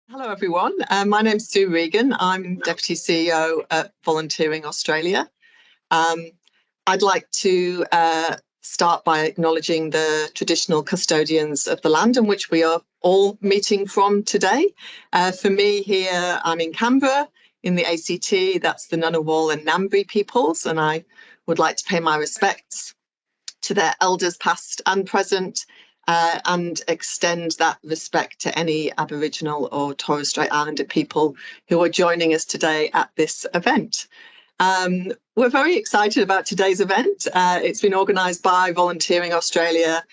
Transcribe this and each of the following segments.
Hello, everyone. My name's Sue Regan. I'm Deputy CEO at Volunteering Australia. I'd like to start by acknowledging the traditional custodians of the land in which we are all meeting from today. For me here, I'm in Canberra in the ACT. That's the Ngunnawal and Ngambri peoples, and I would like to pay my respects to their elders past and present, and extend that respect to any Aboriginal or Torres Strait Islander people who are joining us today at this event. We're very excited about today's event. It's been organised by Volunteering Australia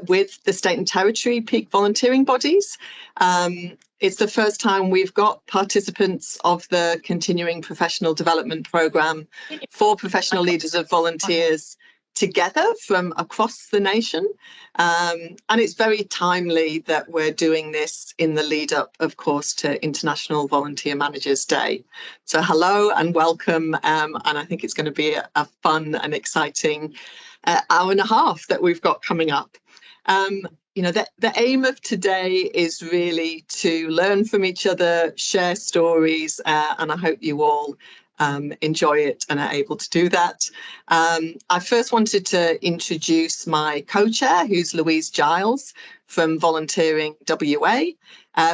with the state and territory peak volunteering bodies. It's the first time we've got participants of the continuing professional development programme for professional leaders of volunteers together from across the nation. And it's very timely that we're doing this in the lead up, of course, to International Volunteer Managers Day. So hello and welcome. And I think it's going to be a fun and exciting hour and a half that we've got coming up. The aim of today is really to learn from each other, share stories, and I hope you all enjoy it and are able to do that. I first wanted to introduce my co-chair, who's Louise Giles from Volunteering WA.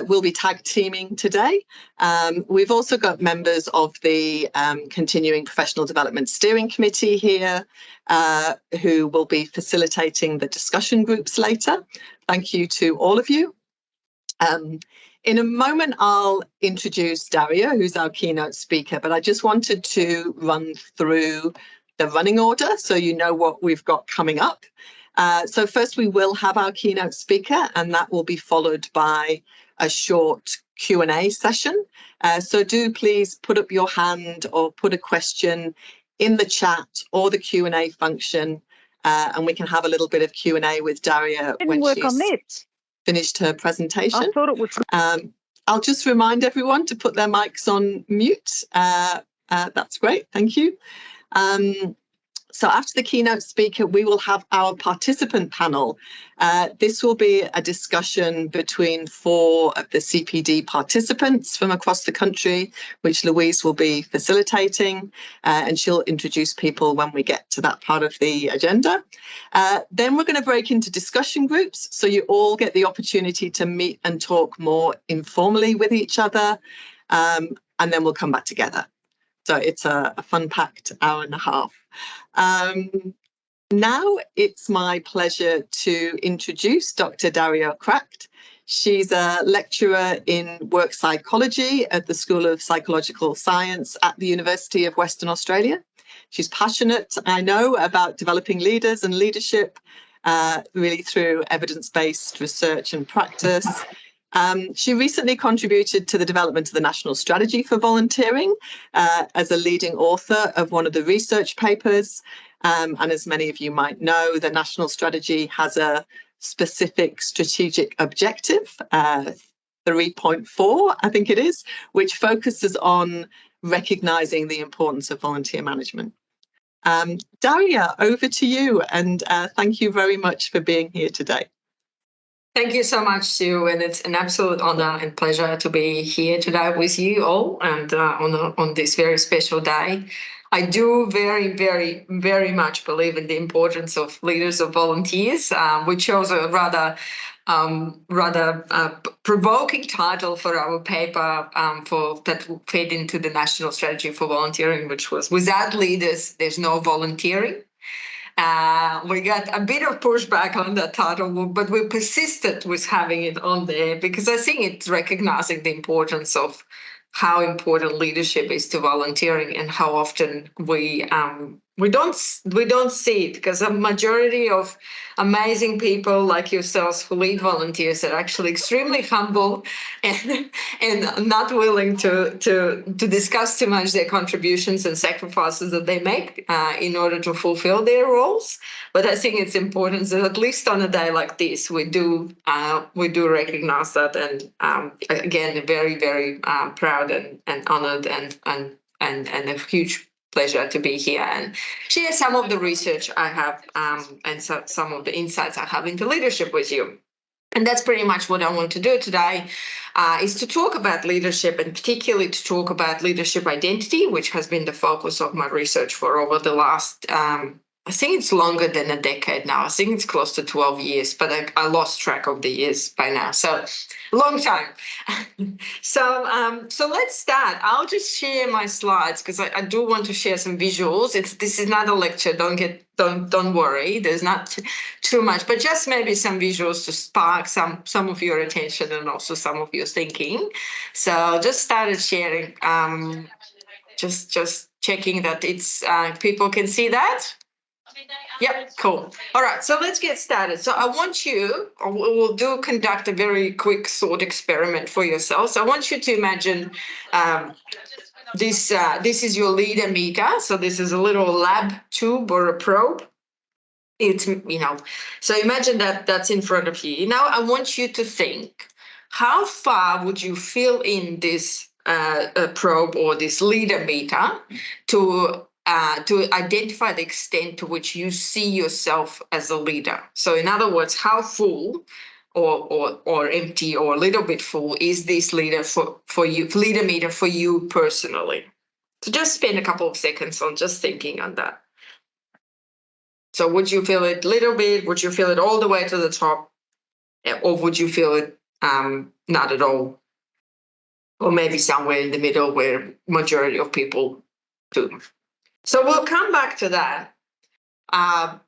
We'll be tag teaming today. We've also got members of the Continuing Professional Development Steering Committee here, who will be facilitating the discussion groups later. Thank you to all of you. In a moment, I'll introduce Daria, who's our keynote speaker, but I just wanted to run through the running order so you know what we've got coming up. So first, we will have our keynote speaker, and that will be followed by a short Q&A session. So do please put up your hand or put a question in the chat or the Q&A function, and we can have a little bit of Q&A with Daria when she's finished her presentation. I thought it was. I'll just remind everyone to put their mics on mute. That's great, thank you. So after the keynote speaker, we will have our participant panel. This will be a discussion between 4 of the CPD participants from across the country, which Louise will be facilitating, and she'll introduce people when we get to that part of the agenda. Then we're going to break into discussion groups, so you all get the opportunity to meet and talk more informally with each other, and then we'll come back together. So it's a fun-packed hour and a half. Now it's my pleasure to introduce Dr. Daria Kracht. She's a lecturer in work psychology at the School of Psychological Science at the University of Western Australia. She's passionate, I know, about developing leaders and leadership, really through evidence-based research and practice. She recently contributed to the development of the National Strategy for Volunteering as a leading author of one of the research papers. And as many of you might know, the National Strategy has a specific strategic objective, 3.4, I think it is, which focuses on recognising the importance of volunteer management. Daria, over to you, and thank you very much for being here today. Thank you so much, Sue, and it's an absolute honor and pleasure to be here today with you all and on this very special day. I do very, very, very much believe in the importance of leaders of volunteers. We chose a rather provoking title for our paper that fed into the National Strategy for Volunteering, which was "Without leaders, there's no volunteering." We got a bit of pushback on that title, but we persisted with having it on there because I think it's recognizing the importance of how important leadership is to volunteering and how often we don't see it, because a majority of amazing people like yourselves who lead volunteers are actually extremely humble and not willing to discuss too much their contributions and sacrifices that they make in order to fulfill their roles. But I think it's important that at least on a day like this, we do recognize that, and again, very, very proud and honored and a huge pleasure to be here and share some of the research I have and some of the insights I have into leadership with you. And that's pretty much what I want to do today, is to talk about leadership, and particularly to talk about leadership identity, which has been the focus of my research for over the last, I think it's longer than a decade now. I think it's close to 12 years, but I lost track of the years by now. So long time. So let's start. I'll just share my slides because I do want to share some visuals. This is not a lecture. Don't worry. There's not too much, but just maybe some visuals to spark some of your attention and also some of your thinking. So just started sharing. Just checking that it's people can see that. Yep, cool. All right, so let's get started. So I want you, or we'll conduct a very quick thought experiment for yourself. So I want you to imagine this is your leader meter. So this is a little lab tube or a probe. It's, so imagine that's in front of you. Now I want you to think, how far would you fill in this probe or this leader meter to identify the extent to which you see yourself as a leader. So in other words, how full or empty or a little bit full is this leader for you, leader meter for you personally? So just spend a couple of seconds on just thinking on that. So would you feel it a little bit? Would you feel it all the way to the top? Or would you feel it not at all? Or maybe somewhere in the middle where majority of people do. So we'll come back to that,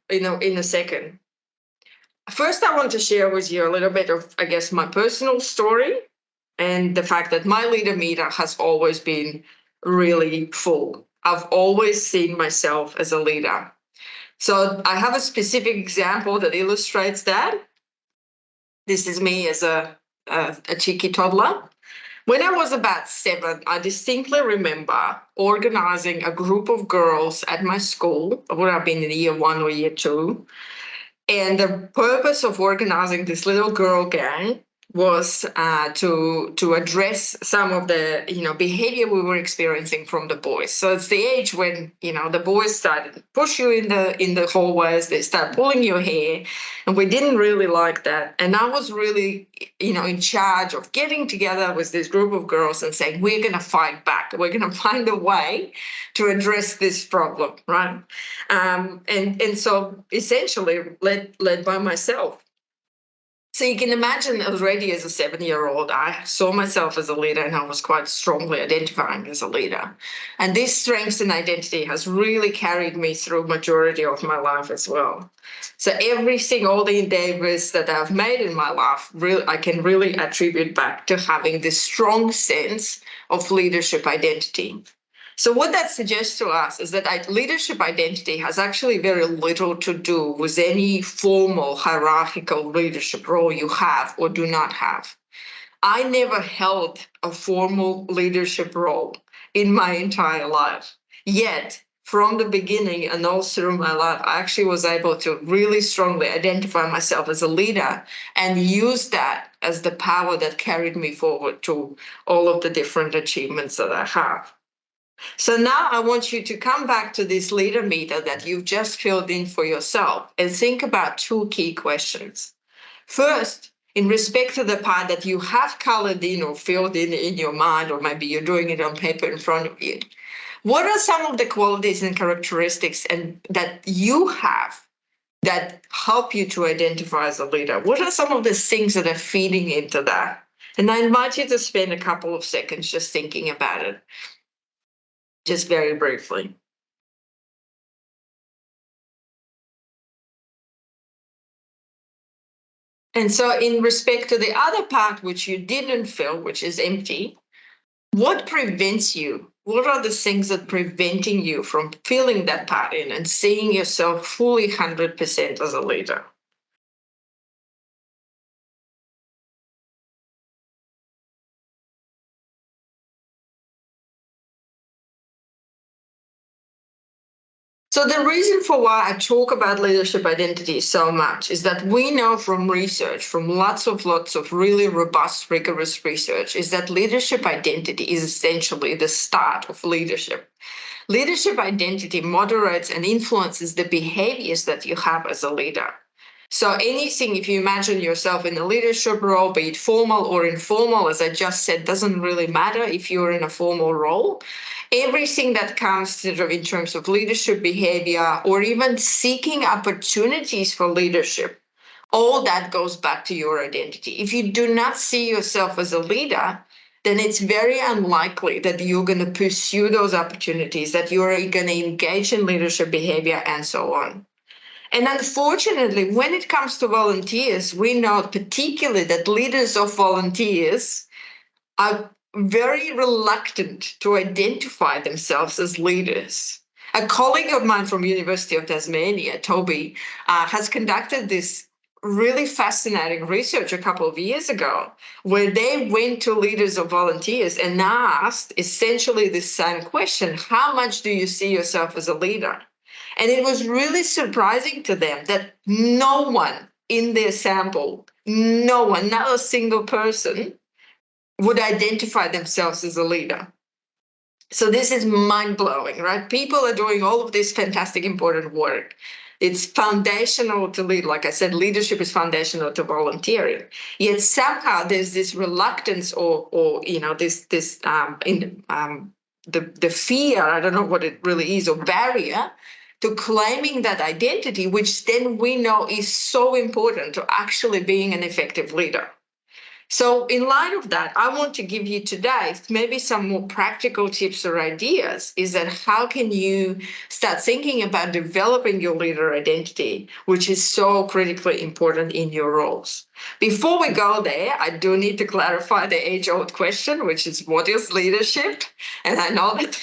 in a second. First, I want to share with you a little bit of, I guess, my personal story and the fact that my leader meter has always been really full. I've always seen myself as a leader. So I have a specific example that illustrates that. This is me as a cheeky toddler. When I was about 7, I distinctly remember organizing a group of girls at my school. I would have been in year 1 or year 2. And the purpose of organizing this little girl gang was to address some of the behavior we were experiencing from the boys. So it's the age when the boys started to push you in the hallways, they start pulling your hair, and we didn't really like that. And I was really in charge of getting together with this group of girls and saying, we're going to fight back, we're going to find a way to address this problem, right? And so essentially led by myself. So you can imagine already as a 7-year-old, I saw myself as a leader and I was quite strongly identifying as a leader. And this strength and identity has really carried me through majority of my life as well. So all the endeavors that I've made in my life, I can really attribute back to having this strong sense of leadership identity. So what that suggests to us is that leadership identity has actually very little to do with any formal hierarchical leadership role you have or do not have. I never held a formal leadership role in my entire life. Yet, from the beginning and all through my life, I actually was able to really strongly identify myself as a leader and use that as the power that carried me forward to all of the different achievements that I have. So now I want you to come back to this leader meter that you've just filled in for yourself and think about 2 key questions. First, in respect to the part that you have colored in or filled in your mind, or maybe you're doing it on paper in front of you, what are some of the qualities and characteristics that you have that help you to identify as a leader? What are some of the things that are feeding into that? And I invite you to spend a couple of seconds just thinking about it. Just very briefly. And so in respect to the other part, which you didn't fill, which is empty, what prevents you? What are the things that are preventing you from filling that part in and seeing yourself fully 100% as a leader? So the reason for why I talk about leadership identity so much is that we know from research, from lots of really robust, rigorous research, is that leadership identity is essentially the start of leadership. Leadership identity moderates and influences the behaviors that you have as a leader. So anything, if you imagine yourself in a leadership role, be it formal or informal, as I just said, doesn't really matter if you're in a formal role. Everything that comes sort of in terms of leadership behavior or even seeking opportunities for leadership, all that goes back to your identity. If you do not see yourself as a leader, then it's very unlikely that you're going to pursue those opportunities, that you're going to engage in leadership behavior and so on. And unfortunately, when it comes to volunteers, we know particularly that leaders of volunteers are very reluctant to identify themselves as leaders. A colleague of mine from University of Tasmania, Toby, has conducted this really fascinating research a couple of years ago, where they went to leaders of volunteers and asked essentially the same question: how much do you see yourself as a leader? And it was really surprising to them that no one in their sample, no one, not a single person, would identify themselves as a leader. So this is mind-blowing, right? People are doing all of this fantastic, important work. It's foundational to lead. Like I said, leadership is foundational to volunteering. Yet somehow there's this reluctance, or the fear. I don't know what it really is, or barrier to claiming that identity, which then we know is so important to actually being an effective leader. So in light of that, I want to give you today maybe some more practical tips or ideas, is that how can you start thinking about developing your leader identity, which is so critically important in your roles. Before we go there, I do need to clarify the age-old question, which is, what is leadership? And I know that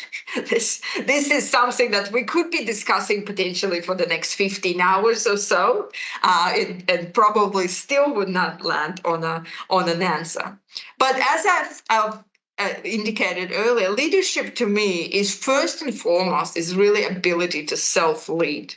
this is something that we could be discussing potentially for the next 15 hours or so, and probably still would not land on an answer. But as I've indicated earlier, leadership to me is first and foremost is really ability to self-lead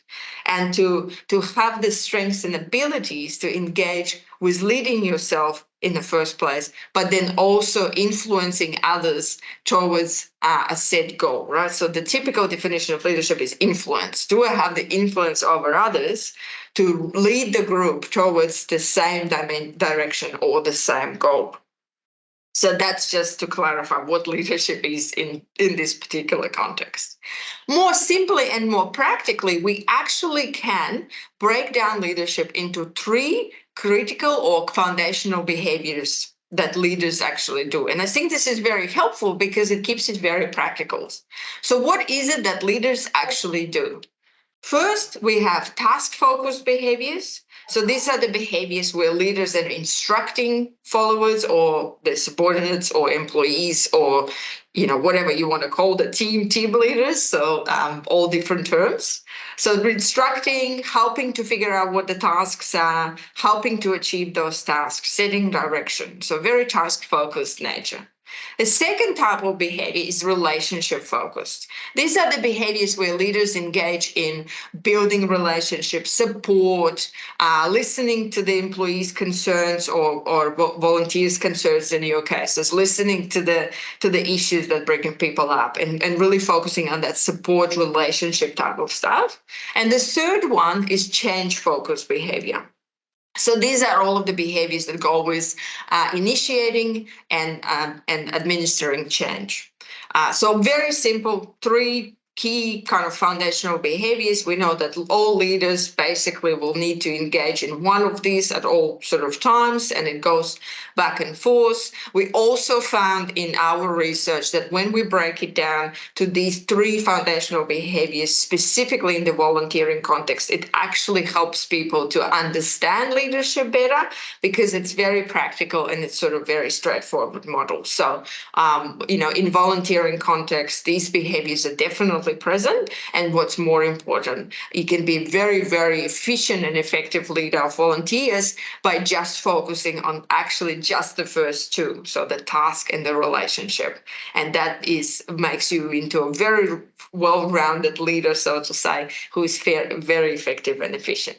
and to have the strengths and abilities to engage with leading yourself in the first place, but then also influencing others towards a set goal, right? So the typical definition of leadership is influence. Do I have the influence over others to lead the group towards the same direction or the same goal? So that's just to clarify what leadership is in this particular context. More simply and more practically, we actually can break down leadership into 3 critical or foundational behaviors that leaders actually do. And I think this is very helpful because it keeps it very practical. So what is it that leaders actually do? First, we have task-focused behaviors. So these are the behaviors where leaders are instructing followers or their subordinates or employees or, whatever you want to call the team leaders. So all different terms. So instructing, helping to figure out what the tasks are, helping to achieve those tasks, setting direction. So very task-focused nature. The second type of behavior is relationship focused. These are the behaviors where leaders engage in building relationships, support, listening to the employees' concerns or volunteers' concerns in your cases, listening to the issues that bring people up and really focusing on that support relationship type of stuff. And the third one is change focused behavior. So these are all of the behaviors that go with initiating and administering change. So very simple, 3 key kind of foundational behaviors. We know that all leaders basically will need to engage in one of these at all sort of times, and it goes back and forth. We also found in our research that when we break it down to these 3 foundational behaviors, specifically in the volunteering context, it actually helps people to understand leadership better because it's very practical and it's sort of very straightforward model. So, in volunteering context, these behaviors are definitely present. And what's more important, you can be very, very efficient and effective leader of volunteers by just focusing on actually just the first 2, so the task and the relationship. And that makes you into a very well-rounded leader, so to say, who is very effective and efficient.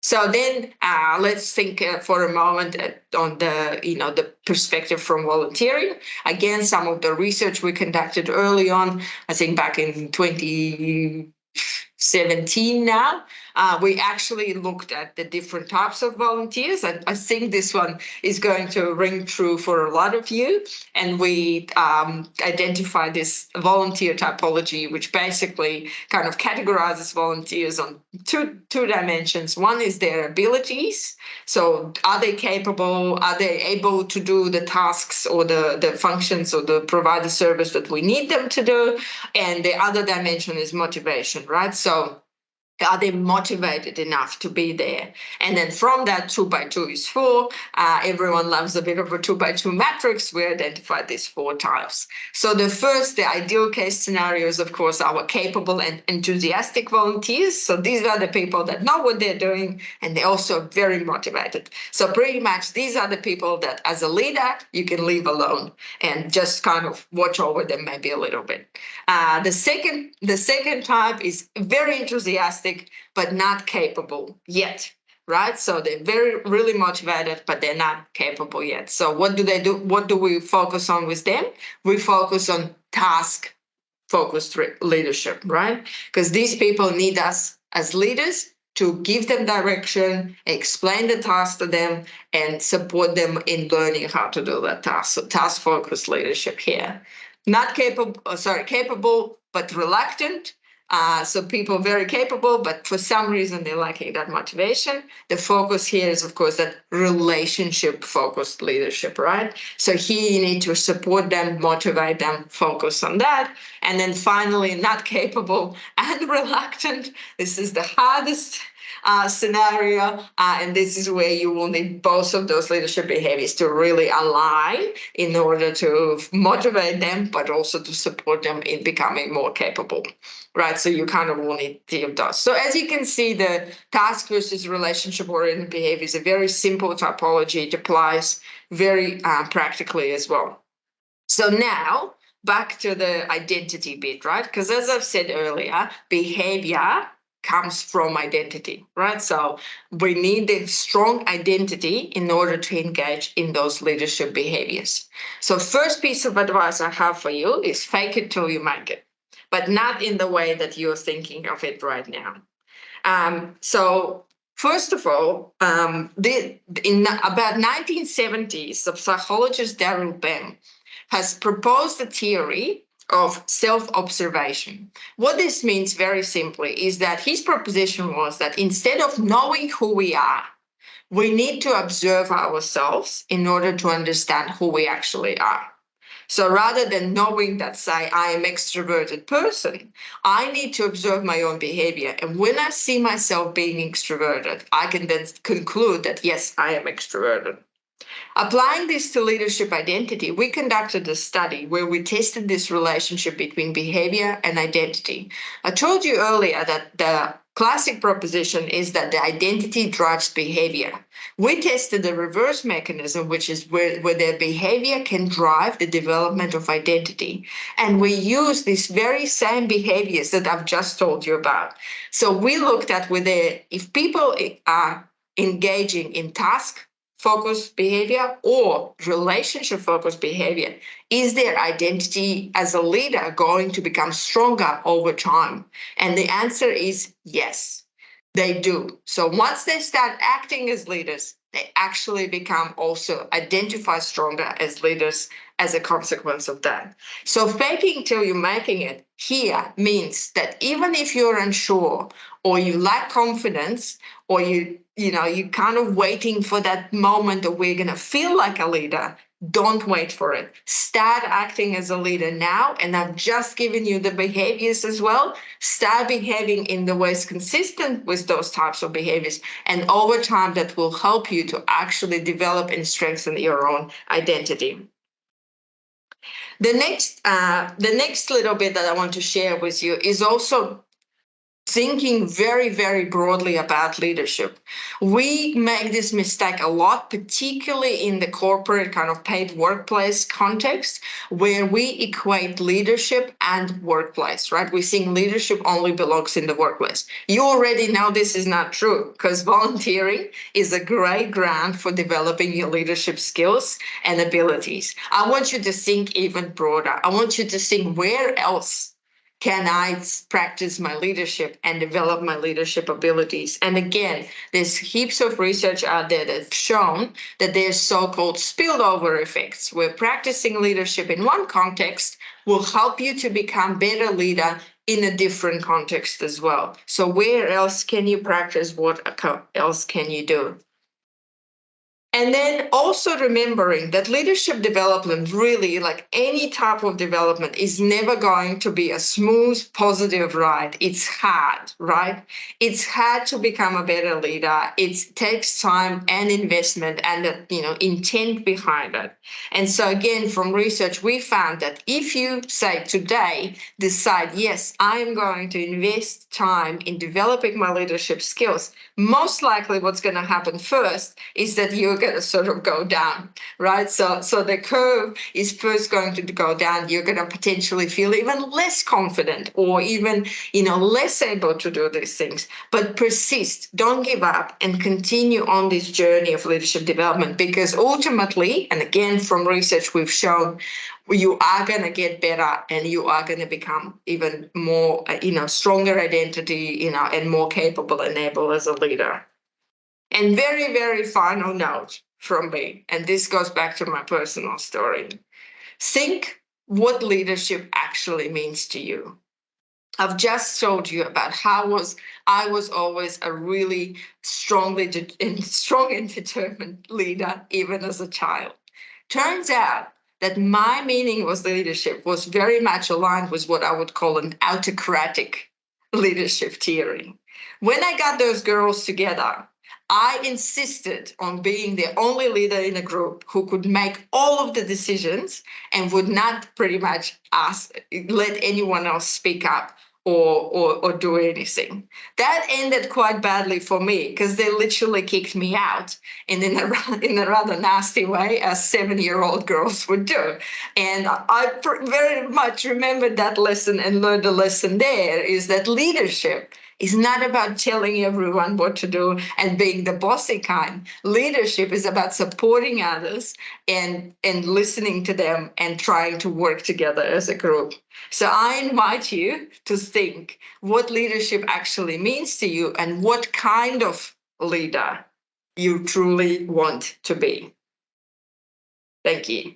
So then let's think for a moment on the perspective from volunteering. Again, some of the research we conducted early on, I think back in 2017 now, we actually looked at the different types of volunteers. I think this one is going to ring true for a lot of you. And we identified this volunteer typology, which basically kind of categorizes volunteers on two dimensions. One is their abilities. So are they capable? Are they able to do the tasks or the functions or the provide the service that we need them to do? And the other dimension is motivation, right? So are they motivated enough to be there? And then from that, 2 by 2 is 4. Everyone loves a bit of a 2 by 2 matrix. We identified these 4 types. So the ideal case scenario is, of course, our capable and enthusiastic volunteers. So these are the people that know what they're doing, and they're also very motivated. So pretty much these are the people that as a leader, you can leave alone and just kind of watch over them maybe a little bit. The second type is very enthusiastic, but not capable yet, right? So they're really motivated, but they're not capable yet. So what do they do? What do we focus on with them? We focus on task-focused leadership, right? Because these people need us as leaders to give them direction, explain the task to them, and support them in learning how to do that task. So task-focused leadership here. Capable, but reluctant. So people very capable, but for some reason they're lacking that motivation. The focus here is, of course, that relationship-focused leadership, right? So here you need to support them, motivate them, focus on that. And then finally, not capable and reluctant. This is the hardest scenario, and this is where you will need both of those leadership behaviors to really align in order to motivate them, but also to support them in becoming more capable, right? So you kind of will need three of those. So as you can see, the task versus relationship-oriented behavior is a very simple typology. It applies very practically as well. So now, back to the identity bit, right? Because as I've said earlier, behavior comes from identity, right? So we need a strong identity in order to engage in those leadership behaviors. So first piece of advice I have for you is fake it till you make it, but not in the way that you're thinking of it right now. So first of all, in about 1970s, the psychologist Daryl Bem has proposed a theory of self-observation. What this means very simply is that his proposition was that instead of knowing who we are, we need to observe ourselves in order to understand who we actually are. So rather than knowing that, say, I am an extroverted person, I need to observe my own behavior. And when I see myself being extroverted, I can then conclude that, yes, I am extroverted. Applying this to leadership identity, we conducted a study where we tested this relationship between behavior and identity. I told you earlier that the classic proposition is that the identity drives behavior. We tested the reverse mechanism, which is where their behavior can drive the development of identity. And we use these very same behaviors that I've just told you about. So we looked at whether if people are engaging in task-focused behavior or relationship-focused behavior, is their identity as a leader going to become stronger over time? And the answer is yes, they do. So once they start acting as leaders, they actually become also identify stronger as leaders as a consequence of that. So faking till you're making it here means that even if you're unsure or you lack confidence or you're kind of waiting for that moment that we're going to feel like a leader, don't wait for it. Start acting as a leader now. And I've just given you the behaviors as well. Start behaving in the ways consistent with those types of behaviors. And over time, that will help you to actually develop and strengthen your own identity. The next little bit that I want to share with you is also thinking very, very broadly about leadership. We make this mistake a lot, particularly in the corporate kind of paid workplace context, where we equate leadership and workplace, right? We think leadership only belongs in the workplace. You already know this is not true, because volunteering is a great ground for developing your leadership skills and abilities. I want you to think even broader. I want you to think, where else can I practice my leadership and develop my leadership abilities? And again, there's heaps of research out there that's shown that there's so-called spillover effects, where practicing leadership in one context will help you to become better leader in a different context as well. So where else can you practice? What else can you do? And then also remembering that leadership development, really, like any type of development, is never going to be a smooth, positive ride. It's hard, right? It's hard to become a better leader. It takes time and investment and intent behind it. And so again, from research, we found that if you say today, decide, yes, I am going to invest time in developing my leadership skills, most likely what's going to happen first is that you're going to sort of go down, right? So the curve is first going to go down. You're going to potentially feel even less confident or even, less able to do these things. But persist, don't give up, and continue on this journey of leadership development, because ultimately, and again, from research we've shown, you are going to get better and you are going to become even more, stronger identity, and more capable and able as a leader. And very, very final note from me, and this goes back to my personal story. Think what leadership actually means to you. I've just told you about how I was always a really strong and determined leader, even as a child. Turns out that my meaning was leadership was very much aligned with what I would call an autocratic leadership theory. When I got those girls together, I insisted on being the only leader in a group who could make all of the decisions and would not pretty much let anyone else speak up or do anything. That ended quite badly for me because they literally kicked me out, and in a rather nasty way, as 7-year-old girls would do. And I very much remembered that lesson and learned a lesson there, is that leadership is not about telling everyone what to do and being the bossy kind. Leadership is about supporting others and listening to them and trying to work together as a group. So I invite you to think what leadership actually means to you and what kind of leader you truly want to be. Thank you.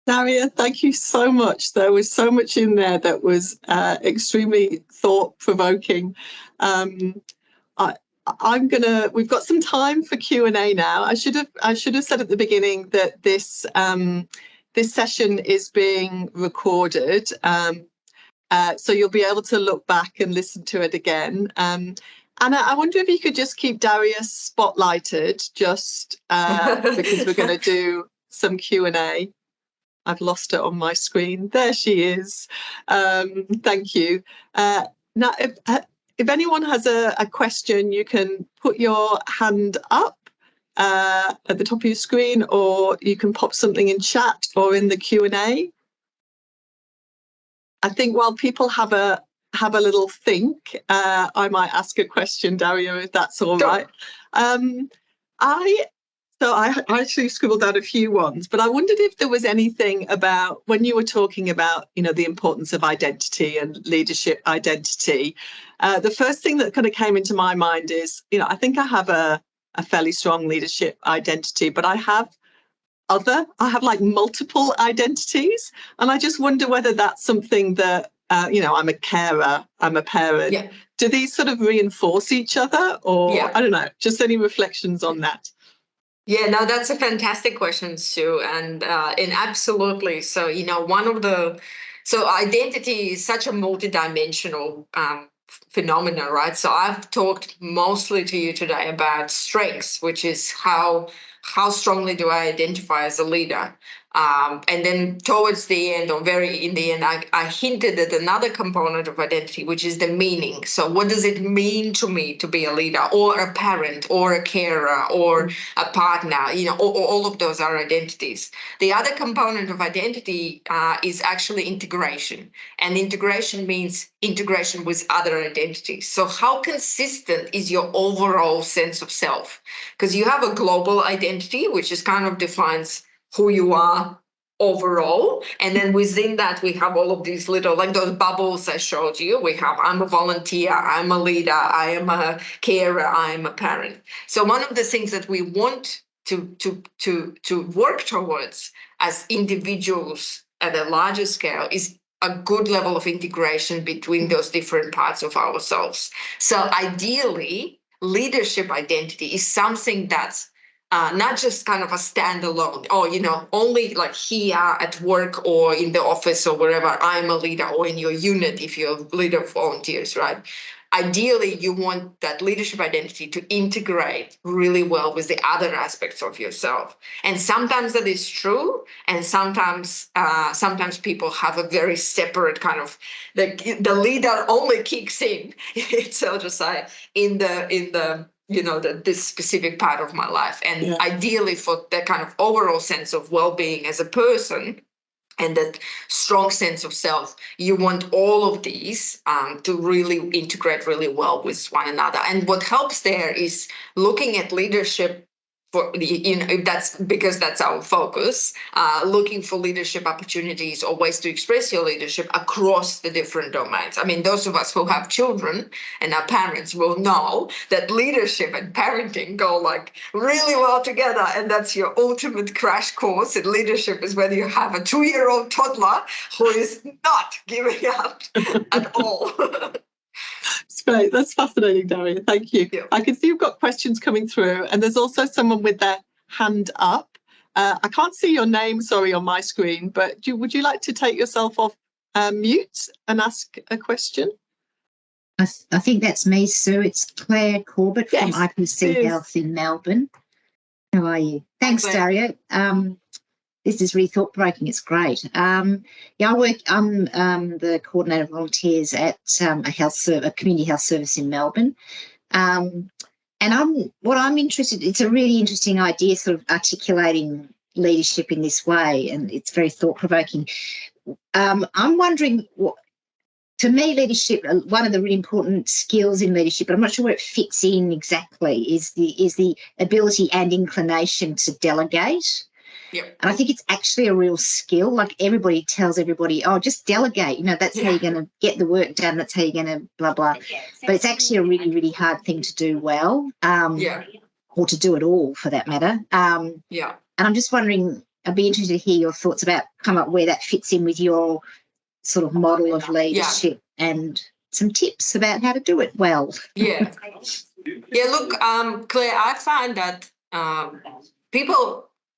Daria, thank you so much. There was so much in there that was extremely thought-provoking. We've got some time for Q&A now. I should have said at the beginning that this session is being recorded, so you'll be able to look back and listen to it again. Anna, I wonder if you could just keep Daria spotlighted, just because we're going to do some Q&A. I've lost her on my screen. There she is. Thank you. Now, if anyone has a question, you can put your hand up at the top of your screen, or you can pop something in chat or in the Q&A. I think while people have a little think, I might ask a question, Daria, if that's all right. So I actually scribbled down a few ones, but I wondered if there was anything about when you were talking about, the importance of identity and leadership identity. The first thing that kind of came into my mind is, I think I have a fairly strong leadership identity, but I have like multiple identities. And I just wonder whether that's something that, I'm a carer, I'm a parent. Yeah. Do these sort of reinforce each other, or Yeah. I don't know, just any reflections on that? Yeah, no, that's a fantastic question, Sue, and absolutely. So, so identity is such a multidimensional phenomena, right? So I've talked mostly to you today about strengths, which is how strongly do I identify as a leader. And then towards the end, or very in the end, I hinted at another component of identity, which is the meaning. So what does it mean to me to be a leader, or a parent, or a carer, or a partner? All of those are identities. The other component of identity is actually integration. And integration means integration with other identities. So how consistent is your overall sense of self? Because you have a global identity, which is kind of defines who you are overall. And then within that, we have all of these little, like those bubbles I showed you. We have, I'm a volunteer, I'm a leader, I am a carer, I'm a parent. So one of the things that we want to work towards as individuals at a larger scale is a good level of integration between those different parts of ourselves. So ideally, leadership identity is something that's not just kind of a standalone, only like here at work or in the office or wherever I'm a leader, or in your unit if you're a leader of volunteers, right? Ideally, you want that leadership identity to integrate really well with the other aspects of yourself. And sometimes that is true, and sometimes people have a very separate kind of, the leader only kicks in, so to say, in the this specific part of my life. And ideally, for that kind of overall sense of well-being as a person and that strong sense of self, you want all of these to really integrate really well with one another. And what helps there is looking at leadership for if that's because that's our focus, looking for leadership opportunities or ways to express your leadership across the different domains. I mean, those of us who have children and are parents will know that leadership and parenting go like really well together, and that's your ultimate crash course in leadership, is whether you have a 2-year-old toddler who is not giving up at all. It's great. That's fascinating, Daria. Thank you. Yeah. I can see you've got questions coming through, and there's also someone with their hand up. I can't see your name, sorry, on my screen, but would you like to take yourself off mute and ask a question? I think that's me, Sue. It's Claire Corbett from IPC Health in Melbourne. How are you? Thanks, Daria. This is really thought-provoking. It's great. I'm the coordinator of volunteers at a community health service in Melbourne. And I'm interested, it's a really interesting idea, sort of articulating leadership in this way, and it's very thought-provoking. I'm wondering, to me, leadership, one of the really important skills in leadership, but I'm not sure where it fits in exactly, is the ability and inclination to delegate. Yep. And I think it's actually a real skill. Like, everybody tells everybody, oh, just delegate. That's how you're going to get the work done. That's how you're going to blah, blah. But it's actually a really, really hard thing to do well, or to do at all, for that matter. And I'm just wondering, I'd be interested to hear your thoughts about where that fits in with your sort of model of leadership and some tips about how to do it well. Look, Claire, I find that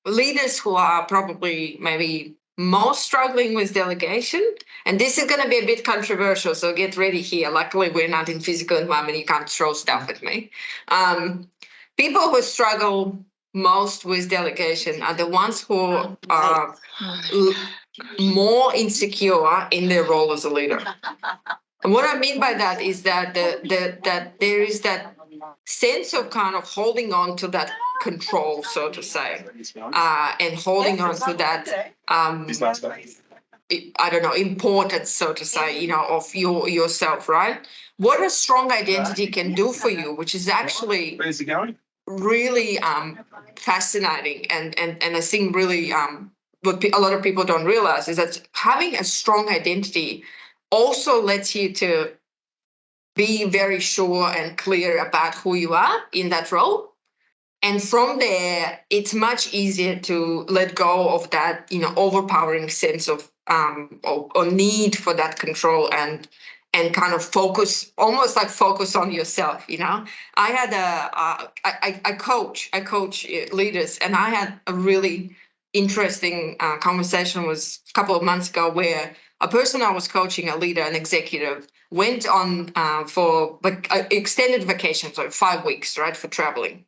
leaders who are probably maybe most struggling with delegation, and this is going to be a bit controversial, so get ready here. Luckily, we're not in physical environment. You can't throw stuff at me. People who struggle most with delegation are the ones who are more insecure in their role as a leader. And what I mean by that is that that there is that sense of kind of holding on to that control, so to say, and holding on to that, importance, so to say, of yourself, right? What a strong identity can do for you, which is actually really fascinating, and I think really what a lot of people don't realize is that having a strong identity also lets you to be very sure and clear about who you are in that role. And from there, it's much easier to let go of that, overpowering sense of or need for that control and kind of focus, almost like focus on yourself. I had I coach leaders, and I had a really interesting conversation was a couple of months ago where a person I was coaching, a leader, an executive, went on for extended vacation, so 5 weeks, right, for traveling.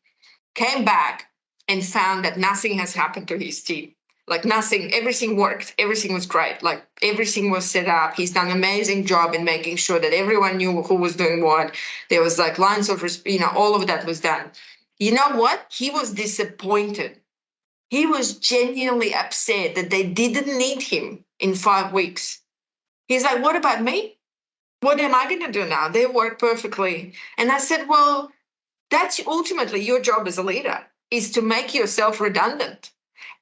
Came back and found that nothing has happened to his team. Like nothing, everything worked. Everything was great. Like everything was set up. He's done an amazing job in making sure that everyone knew who was doing what. There was like lines of, all of that was done. You know what? He was disappointed. He was genuinely upset that they didn't need him in 5 weeks. He's like, what about me? What am I going to do now? They work perfectly. And I said, well, that's ultimately your job as a leader, is to make yourself redundant.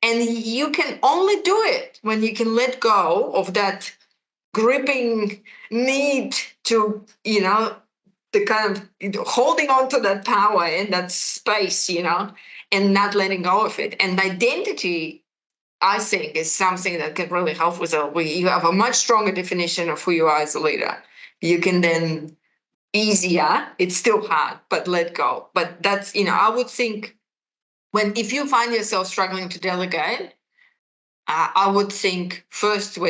And you can only do it when you can let go of that gripping need to, the kind of holding on to that power and that space, and not letting go of it. And identity, I think, is something that can really help with it. You have a much stronger definition of who you are as a leader. You can then easier, it's still hard, but let go. But that's, I would think if you find yourself struggling to delegate, I would think first why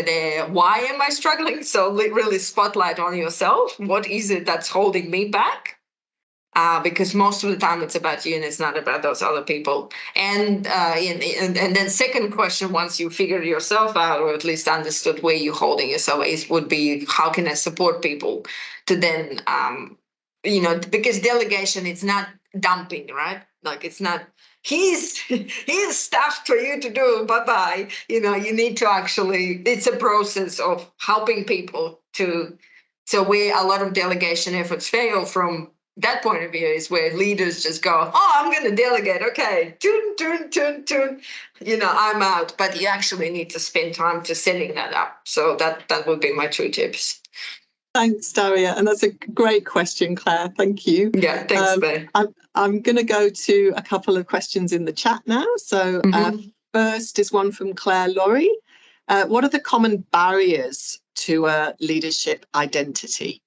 am I struggling? So really spotlight on yourself. What is it that's holding me back? Because most of the time it's about you and it's not about those other people. And then second question, once you figure yourself out, or at least understood where you're holding yourself, would be how can I support people to then, because delegation, it's not dumping, right? Like it's not, here's stuff for you to do, bye-bye. You need to actually, it's a process of helping people so where a lot of delegation efforts fail from that point of view is where leaders just go, I'm going to delegate. Okay, tune, I'm out. But you actually need to spend time to setting that up. So that would be my 2 tips. Thanks, Daria. And that's a great question, Claire. Thank you. Yeah, thanks, Ben. I'm going to go to a couple of questions in the chat now. So first is one from Claire Laurie. What are the common barriers to a leadership identity?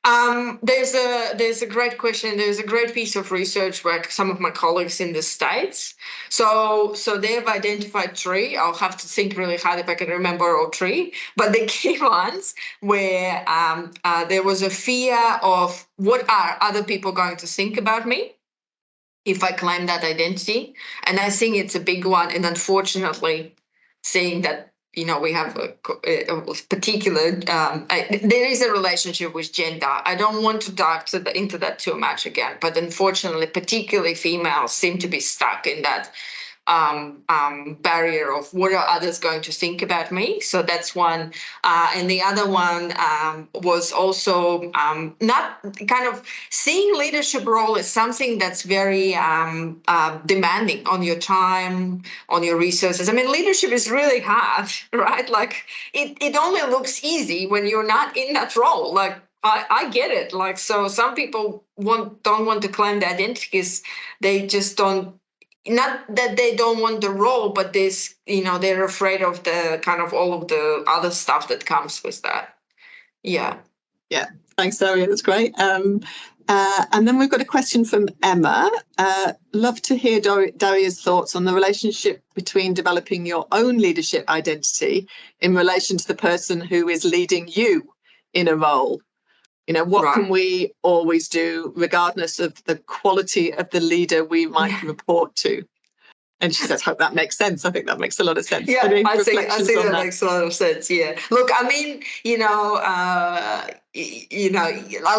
There's a great question. There's a great piece of research by some of my colleagues in the States. So they have identified 3. I'll have to think really hard if I can remember all 3. But the key ones where there was a fear of what are other people going to think about me if I claim that identity. And I think it's a big one. And unfortunately, seeing that we have a particular, there is a relationship with gender. I don't want to dive into that too much again, but unfortunately, particularly females seem to be stuck in that barrier of what are others going to think about me. So that's one. And the other one was also not kind of seeing leadership role as something that's very demanding on your time, on your resources. I mean, leadership is really hard, right? Like it only looks easy when you're not in that role. Like I get it. Like, so some people don't want to claim the identity because they just don't, not that they don't want the role, but they're afraid of the kind of all of the other stuff that comes with that. Yeah. Thanks, Daria. That's great. And then we've got a question from Emma. Love to hear Daria's thoughts on the relationship between developing your own leadership identity in relation to the person who is leading you in a role. What can we always do, regardless of the quality of the leader we might report to? And she says, hope that makes sense. I think that makes a lot of sense. Yeah, I think that makes a lot of sense. Yeah. Look, I mean, a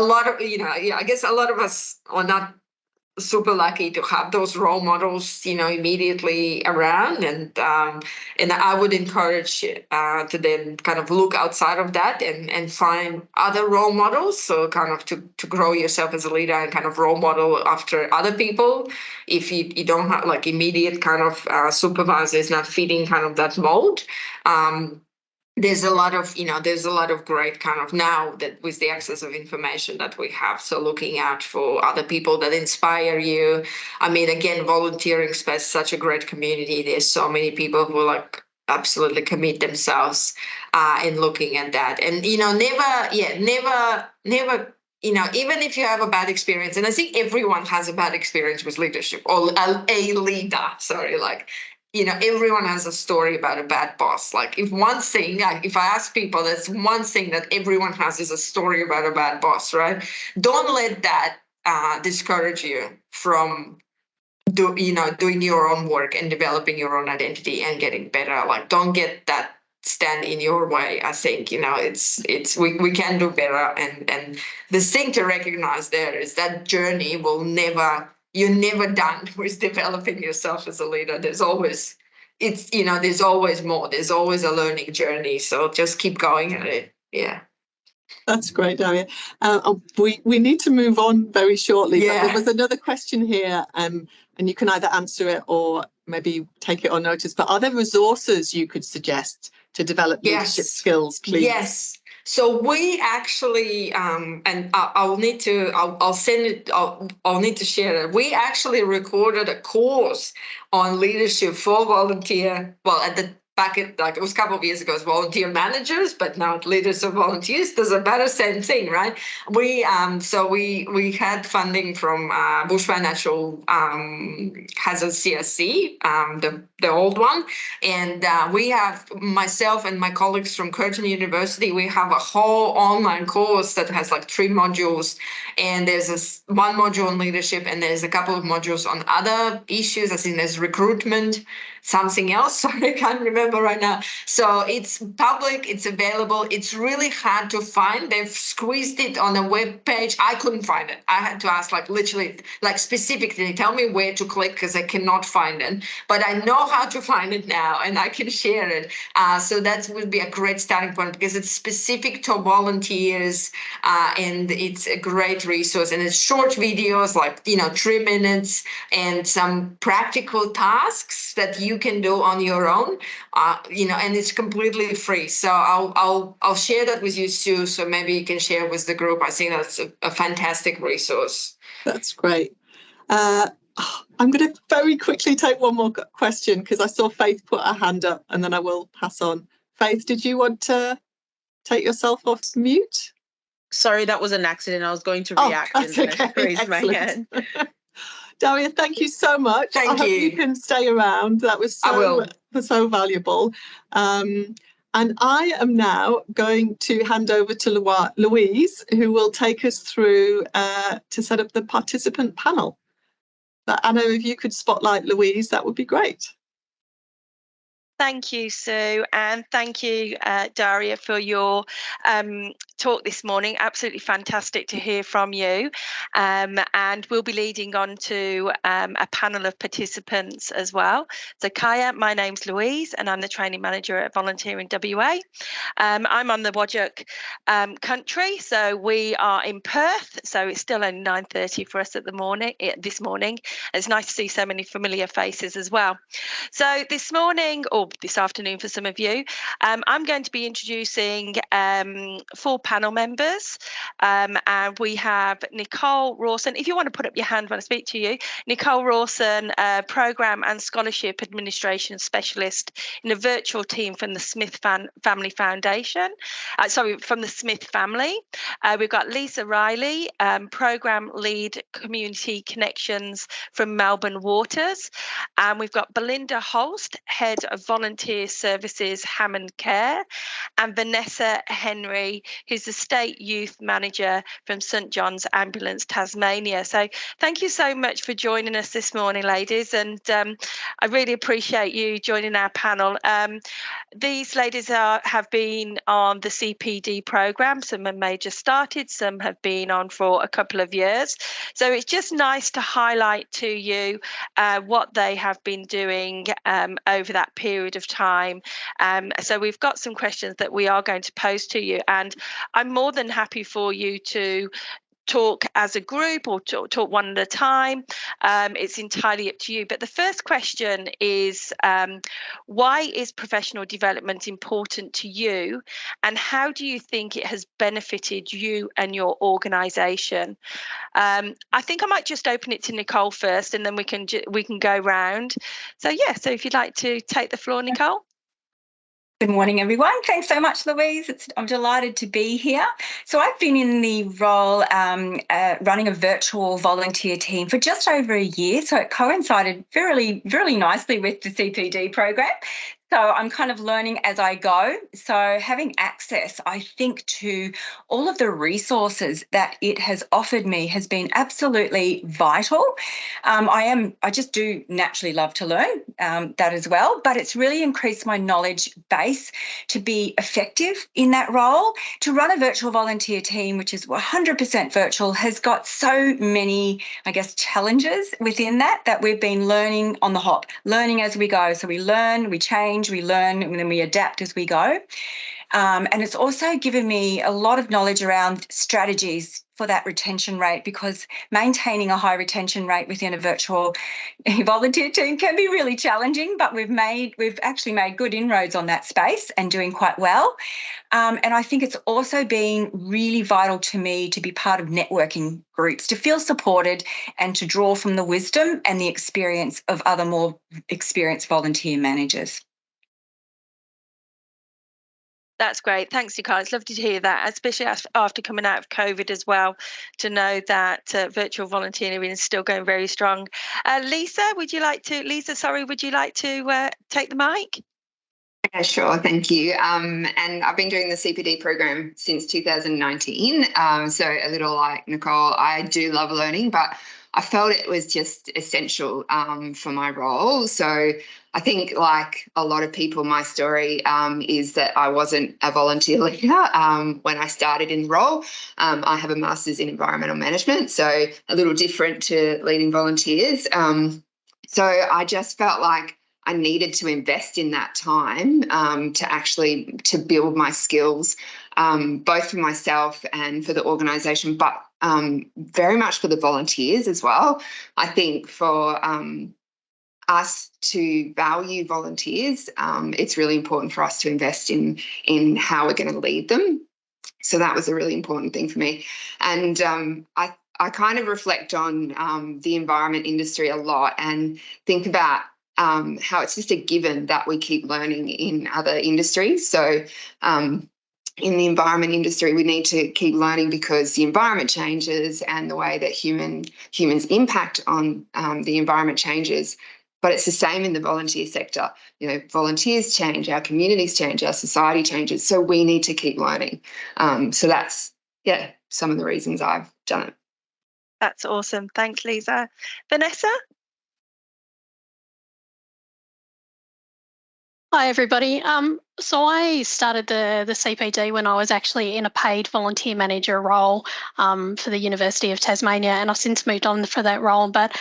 lot of, I guess a lot of us are not super lucky to have those role models, immediately around. And I would encourage to then kind of look outside of that and find other role models. So kind of to grow yourself as a leader and kind of role model after other people. If you don't have like immediate kind of supervisors not fitting kind of that mold. There's a lot of great kind of now that with the access of information that we have. So looking out for other people that inspire you. I mean, again, volunteering space is such a great community. There's so many people who like absolutely commit themselves in looking at that. And, never, even if you have a bad experience, and I think everyone has a bad experience with leadership or a leader, everyone has a story about a bad boss. Like if I ask people, that's one thing that everyone has is a story about a bad boss, right? Don't let that discourage you from doing your own work and developing your own identity and getting better. Like don't get that stand in your way. I think, we can do better. And the thing to recognize there is that journey you're never done with developing yourself as a leader. There's always more. There's always a learning journey. So just keep going at it. Yeah. That's great, Daria. We need to move on very shortly, but there was another question here, and you can either answer it or maybe take it on notice. But are there resources you could suggest to develop leadership skills, please? Yes. So we actually, and I'll need to, I'll send it, I'll need to share it. We actually recorded a course on leadership for volunteer, well, at the back at, like, it was a couple of years ago, as volunteer managers, but now leaders of volunteers. Doesn't matter, same thing, right? So we had funding from Bushfire Natural Hazard CSC, the old one, and we have, myself and my colleagues from Curtin University, we have a whole online course that has like 3 modules, and there's one module on leadership, and there's a couple of modules on other issues. I think there's recruitment, something else. Sorry, I can't remember right now. So it's public, it's available. It's really hard to find. They've squeezed it on a web page. I couldn't find it. I had to ask, like, literally, like, specifically tell me where to click, because I cannot find it. But I know how to find it now, and I can share it. So that would be a great starting point, because it's specific to volunteers, and it's a great resource. And it's short videos, like, 3 minutes, and some practical tasks that you can do on your own, and it's completely free. So I'll share that with you, Sue, so maybe you can share with the group. I think that's a fantastic resource. That's great. I'm going to very quickly take one more question, because I saw Faith put her hand up, and then I will pass on. Faith, did you want to take yourself off mute? Sorry, that was an accident. I was going to react and then I raised my hand. Daria, thank you so much. Thank you. I hope you can stay around. That was so valuable. And I am now going to hand over to Louise, who will take us through to set up the participant panel. But Anna, if you could spotlight Louise, that would be great. Thank you, Sue, and thank you, Daria, for your talk this morning. Absolutely fantastic to hear from you. And we'll be leading on to a panel of participants as well. So, Kaya, my name's Louise, and I'm the training manager at Volunteering WA. I'm on the Whadjuk country, so we are in Perth. So it's still only 9:30 for us this morning. It's nice to see so many familiar faces as well. So this morning, or this afternoon for some of you, I'm going to be introducing 4 panel members, and we have Nicole Rawson. If you want to put up your hand when I speak to you, Nicole Rawson, Programme and Scholarship Administration Specialist in a virtual team from the Smith Family Foundation, from the Smith family. We've got Lisa Riley, Programme Lead Community Connections from Melbourne Waters, and we've got Belinda Holst, Head of Volunteer Services Hammond Care, and Vanessa Henry, who's the State Youth Manager from St John's Ambulance Tasmania. So thank you so much for joining us this morning, ladies, and I really appreciate you joining our panel. These ladies have been on the CPD programme. Some have just started, some have been on for a couple of years. So it's just nice to highlight to you what they have been doing over that period of time. So we've got some questions that we are going to pose to you, and I'm more than happy for you to talk as a group or talk one at a time. It's entirely up to you. But the first question is, why is professional development important to you, and how do you think it has benefited you and your organisation? I think I might just open it to Nicole first, and then we can go round. So so if you'd like to take the floor, Nicole. Good morning, everyone. Thanks so much, Louise. I'm delighted to be here. So I've been in the role running a virtual volunteer team for just over a year. So it coincided really nicely with the CPD program. So I'm kind of learning as I go. So having access, I think, to all of the resources that it has offered me has been absolutely vital. I just do naturally love to learn that as well, but it's really increased my knowledge base to be effective in that role. To run a virtual volunteer team, which is 100% virtual, has got so many, challenges within that we've been learning on the hop, learning as we go. So we learn, we change, we learn, and then we adapt as we go. And it's also given me a lot of knowledge around strategies for that retention rate, because maintaining a high retention rate within a virtual volunteer team can be really challenging, but we've actually made good inroads on that space and doing quite well. And I think it's also been really vital to me to be part of networking groups, to feel supported and to draw from the wisdom and the experience of other more experienced volunteer managers. That's great. Thanks, Nicole. It's lovely to hear that, especially after coming out of COVID as well, to know that virtual volunteering is still going very strong. Lisa, would you like to take the mic? Yeah, sure. Thank you. And I've been doing the CPD program since 2019. So a little like Nicole, I do love learning, but I felt it was just essential for my role. So I think, like a lot of people, my story is that I wasn't a volunteer leader when I started in the role. I have a master's in environmental management, so a little different to leading volunteers. So I just felt like I needed to invest in that time to build my skills, both for myself and for the organisation, but very much for the volunteers as well. I think for us to value volunteers, it's really important for us to invest in how we're going to lead them. So that was a really important thing for me. And I kind of reflect on the environment industry a lot and think about how it's just a given that we keep learning in other industries. So in the environment industry, we need to keep learning because the environment changes and the way that humans impact on the environment changes. But it's the same in the volunteer sector. You know, volunteers change, our communities change, our society changes. So we need to keep learning. So that's, some of the reasons I've done it. That's awesome. Thanks, Lisa. Vanessa? Hi, everybody. So I started the CPD when I was actually in a paid volunteer manager role for the University of Tasmania, and I've since moved on for that role. But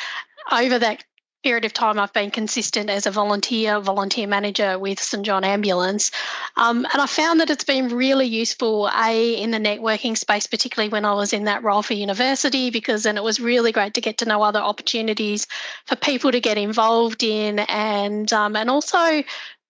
over that period of time, I've been consistent as a volunteer manager with St John Ambulance. And I found that it's been really useful, in the networking space, particularly when I was in that role for university, because then it was really great to get to know other opportunities for people to get involved in, and also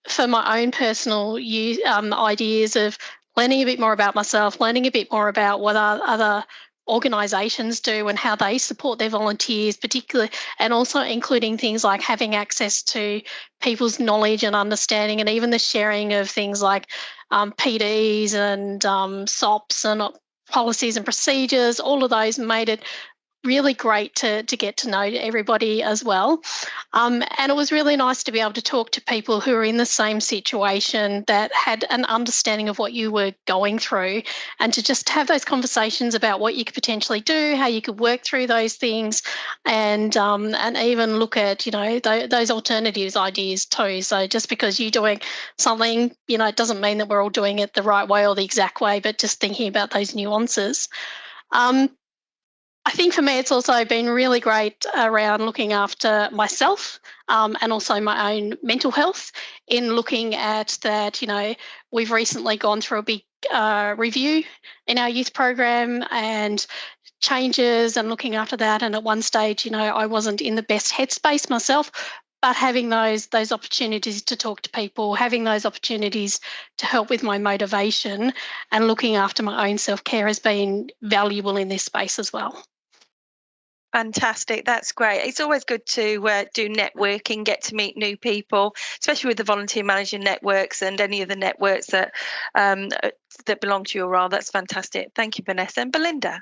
for my own personal ideas of learning a bit more about myself, learning a bit more about what other organisations do and how they support their volunteers, particularly, and also including things like having access to people's knowledge and understanding, and even the sharing of things like PDs and SOPs and policies and procedures. All of those made it really great to get to know everybody as well. And it was really nice to be able to talk to people who are in the same situation, that had an understanding of what you were going through, and to just have those conversations about what you could potentially do, how you could work through those things, and even look at, those alternatives ideas too. So just because you're doing something, it doesn't mean that we're all doing it the right way or the exact way, but just thinking about those nuances. I think for me, it's also been really great around looking after myself and also my own mental health, in looking at that. We've recently gone through a big review in our youth program and changes, and looking after that. And at one stage, I wasn't in the best headspace myself, but having those opportunities to talk to people, having those opportunities to help with my motivation and looking after my own self-care has been valuable in this space as well. Fantastic. That's great. It's always good to do networking, get to meet new people, especially with the volunteer manager networks and any of the networks that belong to your role. That's fantastic. Thank you, Vanessa. And Belinda?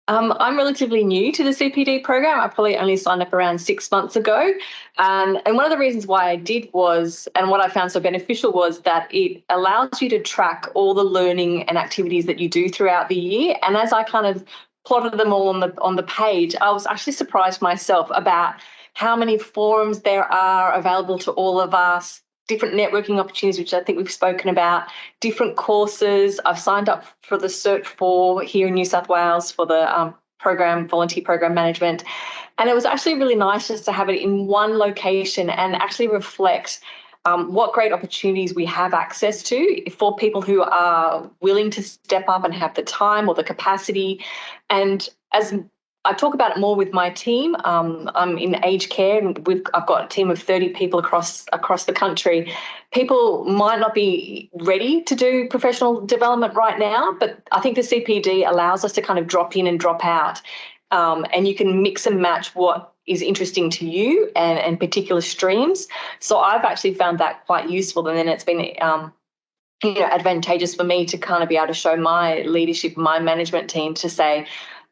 I'm relatively new to the CPD program. I probably only signed up around 6 months ago. And one of the reasons why I did was, and what I found so beneficial, was that it allows you to track all the learning and activities that you do throughout the year. And as I kind of plotted them all on the page, I was actually surprised myself about how many forums there are available to all of us, different networking opportunities, which I think we've spoken about, different courses. I've signed up for the Cert 4 here in New South Wales for the volunteer program management. And it was actually really nice just to have it in one location and actually reflect what great opportunities we have access to for people who are willing to step up and have the time or the capacity. And as I talk about it more with my team, I'm in aged care, and I've got a team of 30 people across the country. People might not be ready to do professional development right now, but I think the CPD allows us to kind of drop in and drop out, and you can mix and match what is interesting to you and particular streams. So I've actually found that quite useful, and then it's been advantageous for me to kind of be able to show my leadership, my management team, to say,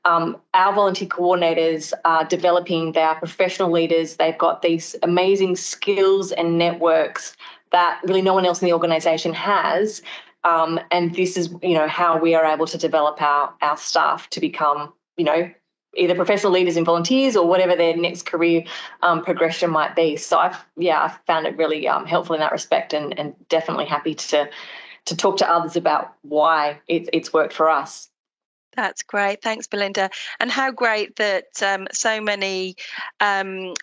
our volunteer coordinators are developing, they are professional leaders, they've got these amazing skills and networks that really no one else in the organisation has, and this is, how we are able to develop our staff to become, either professional leaders in volunteers or whatever their next career progression might be. So I've found it really helpful in that respect, and definitely happy to talk to others about why it's worked for us. That's great. Thanks, Belinda. And how great that so many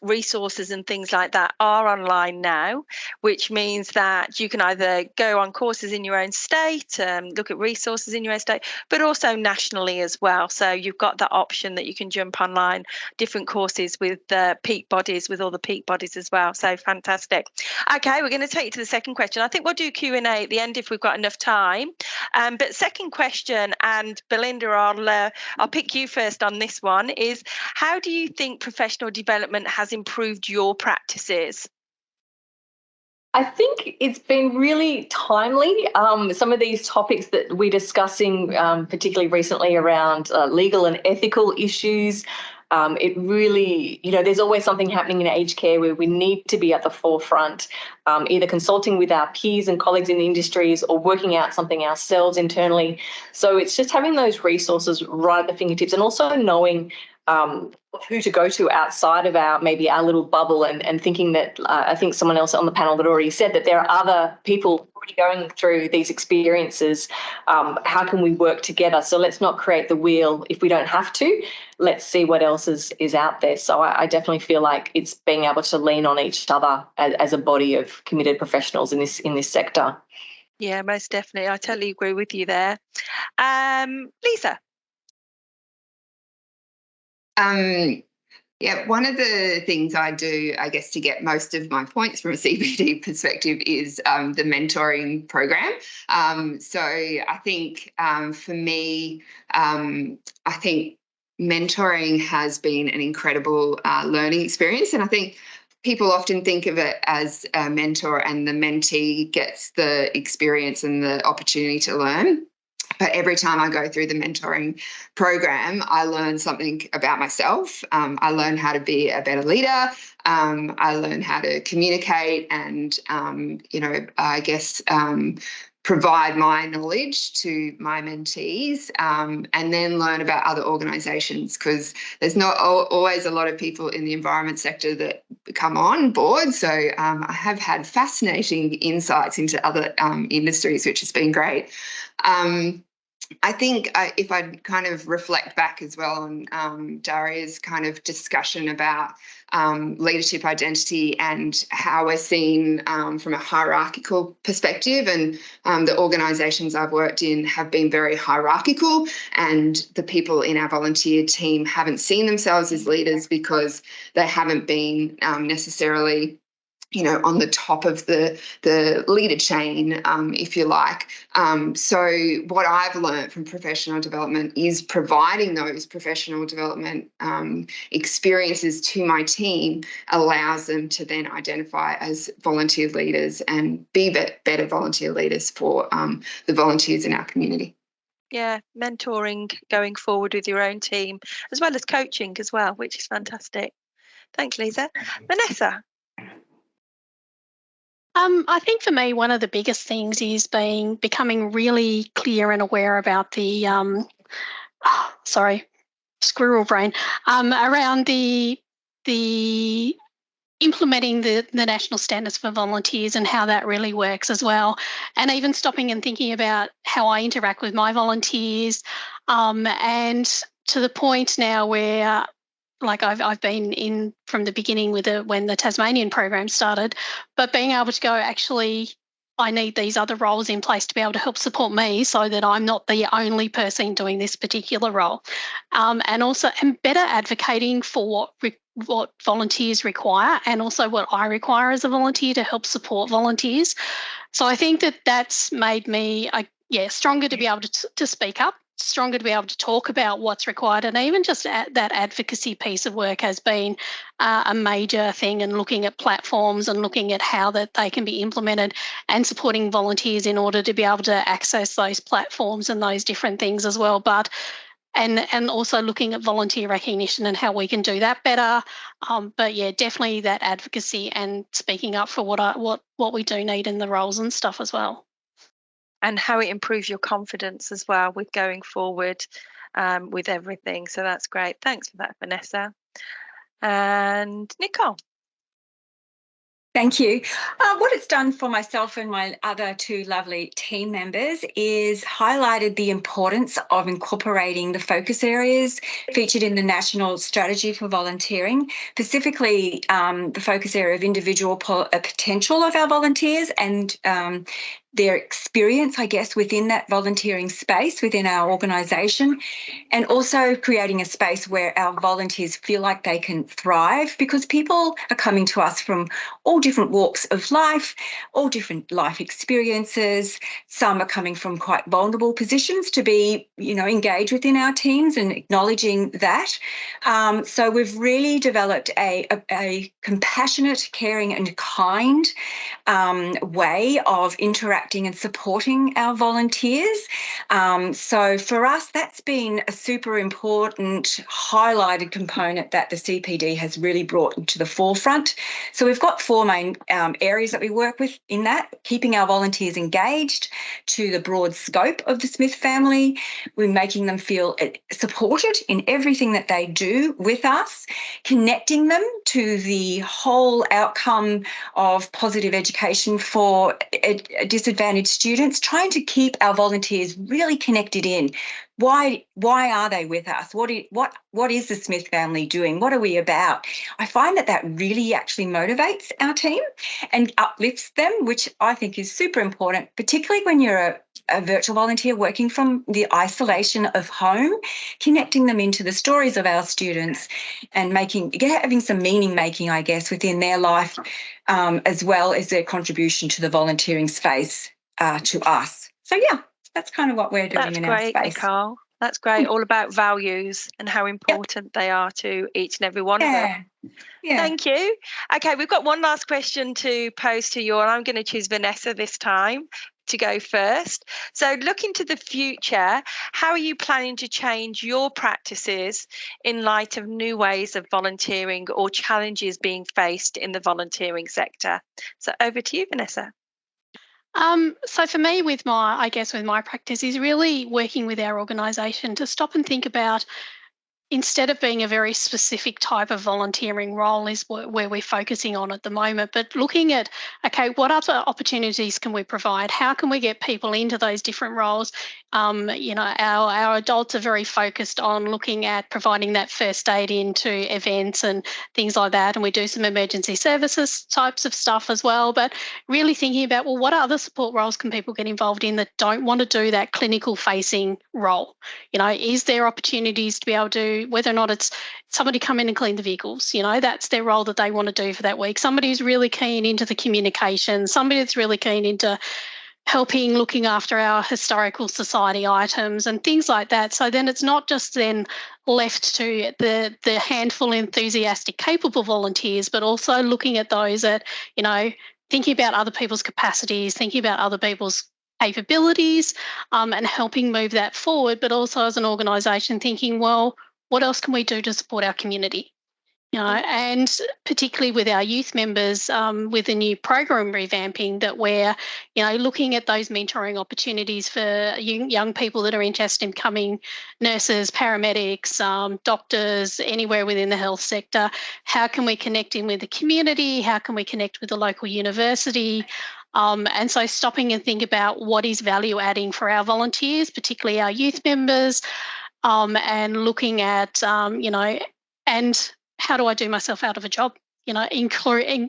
resources and things like that are online now, which means that you can either go on courses in your own state, look at resources in your own state, but also nationally as well. So you've got that option that you can jump online, different courses with peak bodies, with all the peak bodies as well. So fantastic. Okay, we're going to take you to the second question. I think we'll do Q&A at the end if we've got enough time. But second question, and Belinda, I'll pick you first on this one, is how do you think professional development has improved your practices? I think it's been really timely. Some of these topics that we're discussing, particularly recently around legal and ethical issues, it really, there's always something happening in aged care where we need to be at the forefront, either consulting with our peers and colleagues in the industries or working out something ourselves internally. So it's just having those resources right at the fingertips, and also knowing who to go to outside of our little bubble, and thinking that I think someone else on the panel had already said that there are other people already going through these experiences. How can we work together? So let's not create the wheel if we don't have to. Let's see what else is out there. So I definitely feel like it's being able to lean on each other as a body of committed professionals in this sector. Yeah, most definitely. I totally agree with you there. Lisa. One of the things I do, I guess, to get most of my points from a CPD perspective is the mentoring program. So I think for me, I think mentoring has been an incredible learning experience. And I think people often think of it as a mentor and the mentee gets the experience and the opportunity to learn. But every time I go through the mentoring program, I learn something about myself. I learn how to be a better leader. I learn how to communicate and, provide my knowledge to my mentees, and then learn about other organisations, because there's not always a lot of people in the environment sector that come on board. So I have had fascinating insights into other industries, which has been great. I think if I kind of reflect back as well on Daria's kind of discussion about leadership identity and how we're seen from a hierarchical perspective, and the organisations I've worked in have been very hierarchical, and the people in our volunteer team haven't seen themselves as leaders because they haven't been necessarily on the top of the leader chain, if you like. So what I've learned from professional development is providing those professional development experiences to my team allows them to then identify as volunteer leaders and be better volunteer leaders for the volunteers in our community. Yeah, mentoring going forward with your own team, as well as coaching as well, which is fantastic. Thanks, Lisa. Vanessa. I think for me, one of the biggest things is becoming really clear and aware about the, squirrel brain, around the implementing the national standards for volunteers and how that really works as well. And even stopping and thinking about how I interact with my volunteers, and to the point now where like I've been in from the beginning with when the Tasmanian program started, but being able to go, actually, I need these other roles in place to be able to help support me so that I'm not the only person doing this particular role. And also, and better advocating for what volunteers require and also what I require as a volunteer to help support volunteers. So I think that's made me, stronger to be able to speak up, stronger to be able to talk about what's required, and even just that advocacy piece of work has been a major thing, and looking at platforms and looking at how that they can be implemented and supporting volunteers in order to be able to access those platforms and those different things as well. But and also looking at volunteer recognition and how we can do that better. But yeah, definitely that advocacy and speaking up for what we do need in the roles and stuff as well. And how it improves your confidence as well with going forward with everything. So that's great. Thanks for that, Vanessa. And Nicole. Thank you. What it's done for myself and my other two lovely team members is highlighted the importance of incorporating the focus areas featured in the National Strategy for Volunteering, specifically the focus area of individual potential of our volunteers and their experience, I guess, within that volunteering space within our organisation, and also creating a space where our volunteers feel like they can thrive, because people are coming to us from all different walks of life, all different life experiences. Some are coming from quite vulnerable positions to be, engaged within our teams and acknowledging that. So we've really developed a compassionate, caring and kind way of interacting and supporting our volunteers. So for us, that's been a super important highlighted component that the CPD has really brought into the forefront. So we've got four main areas that we work with in that: keeping our volunteers engaged to the broad scope of the Smith family. We're making them feel supported in everything that they do with us, connecting them to the whole outcome of positive education for disadvantaged students, trying to keep our volunteers really connected in. Why are they with us? What is the Smith family doing? What are we about? I find that really actually motivates our team and uplifts them, which I think is super important, particularly when you're a virtual volunteer working from the isolation of home, connecting them into the stories of our students and having some meaning making, I guess, within their life, as well as their contribution to the volunteering space to us. So yeah, that's kind of what we're doing in our space. That's great, Nicole. That's great. All about values and how important they are to each and every one of them. Yeah. Thank you. Okay, we've got one last question to pose to you, and I'm going to choose Vanessa this time to go first. So looking to the future, how are you planning to change your practices in light of new ways of volunteering or challenges being faced in the volunteering sector? So over to you, Vanessa. So for me, with my practice is really working with our organisation to stop and think about, instead of being a very specific type of volunteering role is where we're focusing on at the moment, but looking at, okay, what other opportunities can we provide? How can we get people into those different roles? Our adults are very focused on looking at providing that first aid into events and things like that, and we do some emergency services types of stuff as well, but really thinking about, well, what other support roles can people get involved in that don't want to do that clinical facing role? Is there opportunities to be able to, whether or not it's somebody come in and clean the vehicles, that's their role that they want to do for that week. Somebody who's really keen into the communication, somebody that's really keen into looking after our historical society items and things like that. So then it's not just then left to the handful of enthusiastic, capable volunteers, but also looking at those that, thinking about other people's capacities, thinking about other people's capabilities, and helping move that forward, but also as an organisation thinking, well, what else can we do to support our community? And particularly with our youth members, with the new program revamping, that we're, looking at those mentoring opportunities for young people that are interested in becoming nurses, paramedics, doctors, anywhere within the health sector. How can we connect in with the community? How can we connect with the local university? And so stopping and think about what is value adding for our volunteers, particularly our youth members, and looking at, And how do I do myself out of a job? Incorporating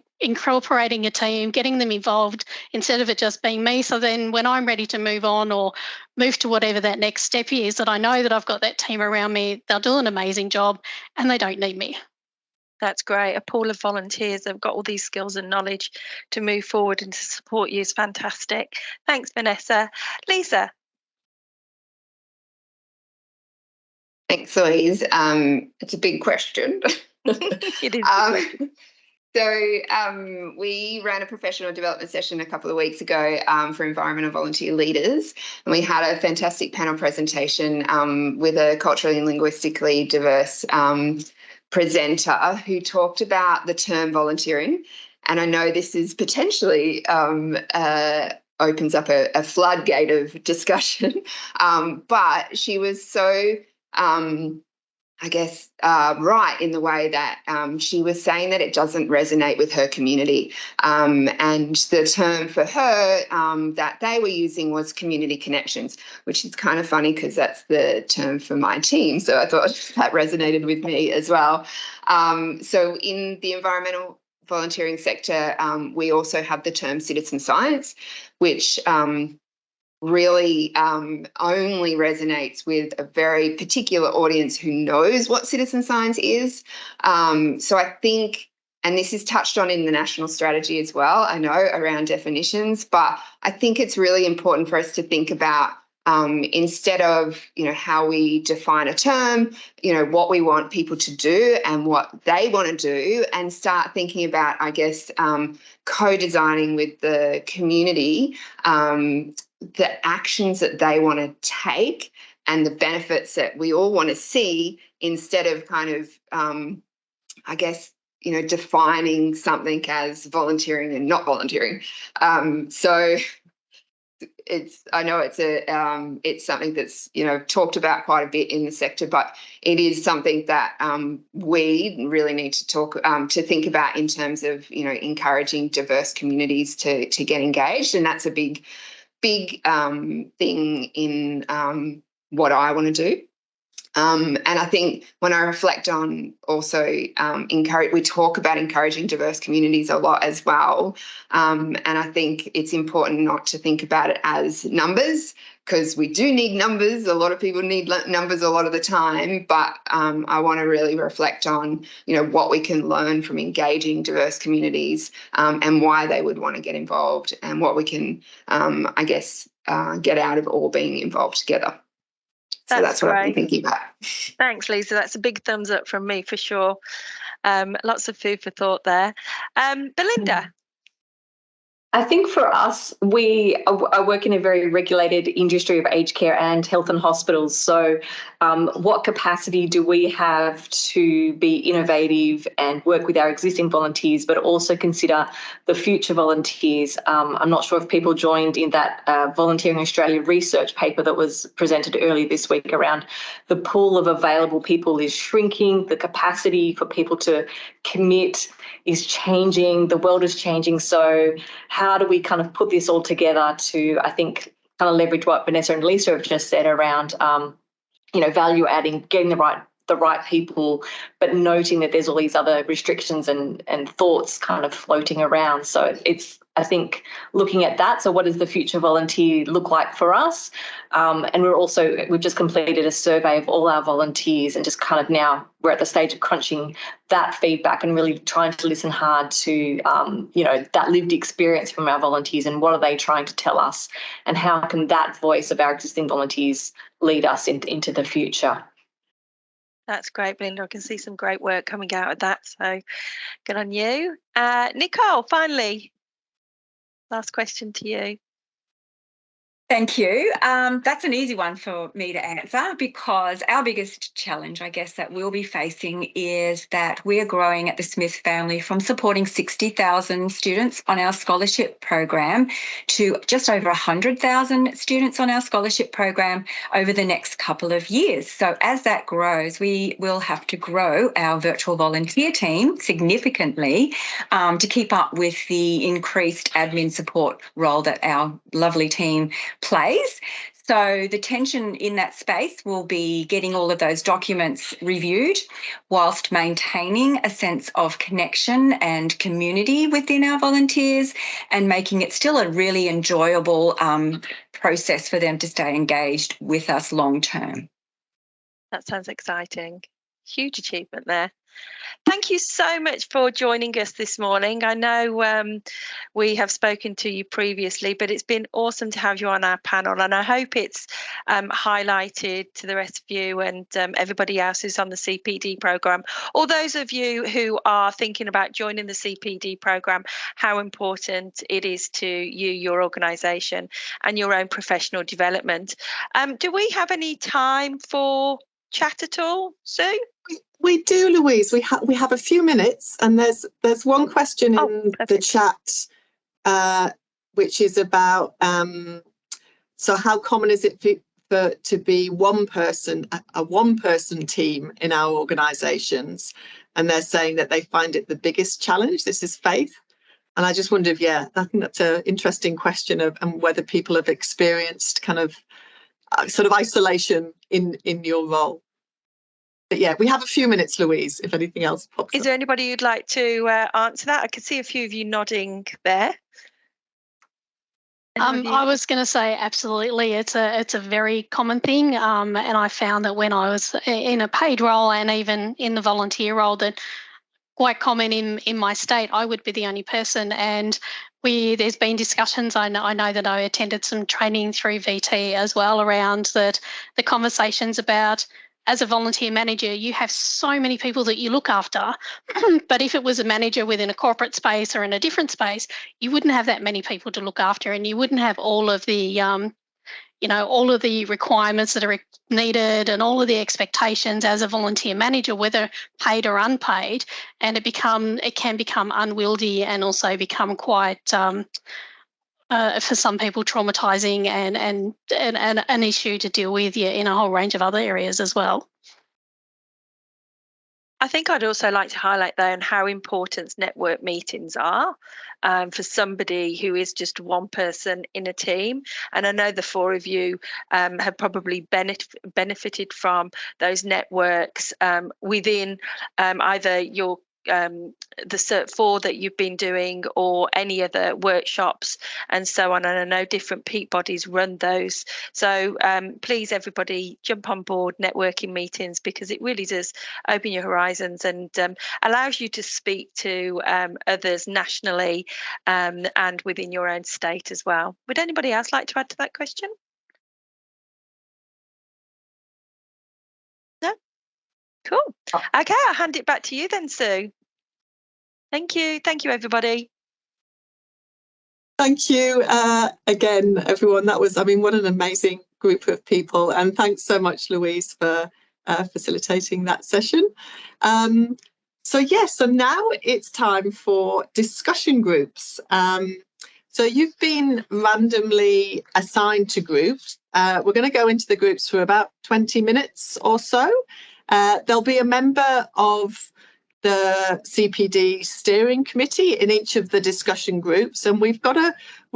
a team, getting them involved instead of it just being me. So then when I'm ready to move on or move to whatever that next step is, that I know that I've got that team around me, they'll do an amazing job and they don't need me. That's great. A pool of volunteers that have got all these skills and knowledge to move forward and to support you is fantastic. Thanks, Vanessa. Lisa. Thanks, Louise. It's a big question. It is. We ran a professional development session a couple of weeks ago for environmental volunteer leaders, and we had a fantastic panel presentation with a culturally and linguistically diverse presenter who talked about the term volunteering. And I know this is potentially opens up a floodgate of discussion, but she was so right in the way that she was saying that it doesn't resonate with her community. And the term for her that they were using was community connections, which is kind of funny because that's the term for my team. So I thought that resonated with me as well. So in the environmental volunteering sector, we also have the term citizen science, which really only resonates with a very particular audience who knows what citizen science is. So I think, and this is touched on in the national strategy as well, I know, around definitions, but I think it's really important for us to think about instead of, how we define a term, what we want people to do and what they want to do, and start thinking about, co-designing with the community the actions that they want to take and the benefits that we all want to see, instead of defining something as volunteering and not volunteering. So I know it's something that's talked about quite a bit in the sector, but it is something that we really need to think about in terms of encouraging diverse communities to get engaged, and that's a big thing in what I want to do. And I think when I reflect on also we talk about encouraging diverse communities a lot as well. And I think it's important not to think about it as numbers, because we do need numbers. A lot of people need numbers a lot of the time, but I want to really reflect on, what we can learn from engaging diverse communities and why they would want to get involved, and what we can, get out of all being involved together. So that's what I've been thinking about. Thanks, Lisa. That's a big thumbs up from me for sure. Lots of food for thought there. Belinda. I think for us, I work in a very regulated industry of aged care and health and hospitals. So what capacity do we have to be innovative and work with our existing volunteers, but also consider the future volunteers? I'm not sure if people joined in that Volunteering Australia research paper that was presented earlier this week around the pool of available people is shrinking, the capacity for people to commit is changing, the world is changing. So how do we kind of put this all together to, I think, kind of leverage what Vanessa and Lisa have just said around, value adding, getting the right people, but noting that there's all these other restrictions and thoughts kind of floating around. So it's, I think, looking at that. So what does the future volunteer look like for us? And we've just completed a survey of all our volunteers, and just kind of now we're at the stage of crunching that feedback and really trying to listen hard to, that lived experience from our volunteers, and what are they trying to tell us, and how can that voice of our existing volunteers lead us into the future. That's great, Belinda. I can see some great work coming out of that. So good on you. Nicole, finally, last question to you. Thank you. That's an easy one for me to answer, because our biggest challenge, I guess, that we'll be facing is that we're growing at the Smith family from supporting 60,000 students on our scholarship program to just over 100,000 students on our scholarship program over the next couple of years. So as that grows, we will have to grow our virtual volunteer team significantly to keep up with the increased admin support role that our lovely team plays. So the tension in that space will be getting all of those documents reviewed whilst maintaining a sense of connection and community within our volunteers and making it still a really enjoyable process for them to stay engaged with us long term. That sounds exciting. Huge achievement there. Thank you so much for joining us this morning. I know we have spoken to you previously, but it's been awesome to have you on our panel, and I hope it's highlighted to the rest of you and everybody else who's on the CPD programme, or those of you who are thinking about joining the CPD programme, how important it is to you, your organisation and your own professional development. Do we have any time for chat at all, Sue? We do, Louise. We have a few minutes, and there's one question in the chat, which is about so how common is it to be one person, a one-person team in our organisations? And they're saying that they find it the biggest challenge. This is Faith, and I just wondered, I think that's an interesting question of whether people have experienced kind of sort of isolation in your role. But we have a few minutes, Louise, if anything else pops up. Is there anybody who'd like to answer that? I can see a few of you nodding there. I was going to say absolutely. It's a very common thing, and I found that when I was in a paid role and even in the volunteer role, that quite common in my state, I would be the only person. And there's been discussions. I know that I attended some training through VT as well around that. The conversations about, as a volunteer manager, you have so many people that you look after, but if it was a manager within a corporate space or in a different space, you wouldn't have that many people to look after, and you wouldn't have all of the, all of the requirements that are needed and all of the expectations as a volunteer manager, whether paid or unpaid, and it can become unwieldy and also become quite, for some people, traumatising and an issue to deal with in a whole range of other areas as well. I think I'd also like to highlight, though, how important network meetings are for somebody who is just one person in a team. And I know the four of you have probably benefited from those networks within either your the Cert 4 that you've been doing or any other workshops and so on. And I know different peak bodies run those. So please, everybody, jump on board networking meetings, because it really does open your horizons and allows you to speak to others nationally and within your own state as well. Would anybody else like to add to that question? No? Cool. Okay, I'll hand it back to you then, Sue. Thank you. Thank you, everybody. Thank you again, everyone. That was, what an amazing group of people. And thanks so much, Louise, for facilitating that session. So now it's time for discussion groups. So you've been randomly assigned to groups. We're going to go into the groups for about 20 minutes or so. There'll be a member of the CPD steering committee in each of the discussion groups, and we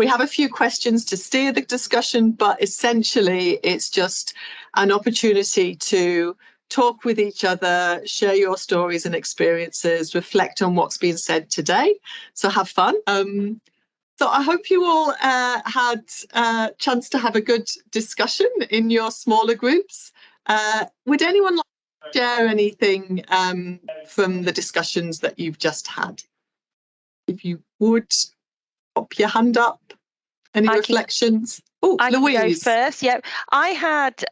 have a few questions to steer the discussion, but essentially it's just an opportunity to talk with each other, share your stories and experiences, reflect on what's been said today. So have fun. So I hope you all had a chance to have a good discussion in your smaller groups. Would anyone like to share anything from the discussions that you've just had? If you would, pop your hand up. Any reflections? I can go first. Yeah, I had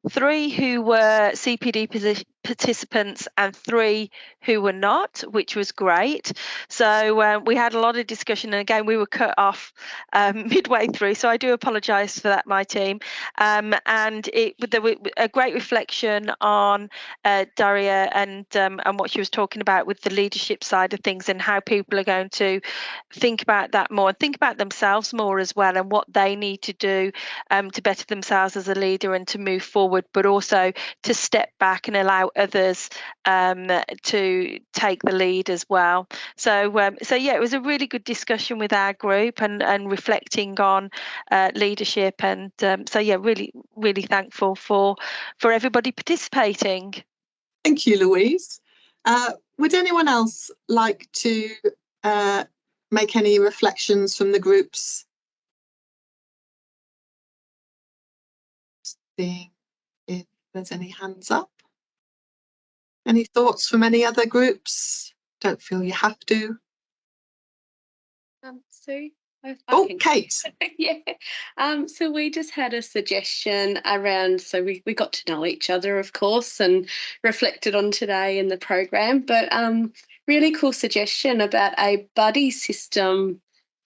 3 who were CPD participants and 3 who were not, which was great. So we had a lot of discussion, and again we were cut off midway through, so I do apologise for that, my team. And there was a great reflection on Daria and what she was talking about with the leadership side of things, and how people are going to think about that more and think about themselves more as well, and what they need to do to better themselves as a leader and to move forward, but also to step back and allow others to take the lead as well. So yeah, it was a really good discussion with our group and reflecting on leadership, and so yeah, really thankful for everybody participating. Thank you, Louise. Would anyone else like to make any reflections from the groups? Seeing if there's any hands up. Any thoughts from any other groups? Don't feel you have to. Sue? Kate. Yeah. So we just had a suggestion around, so we got to know each other, of course, and reflected on today in the program, but really cool suggestion about a buddy system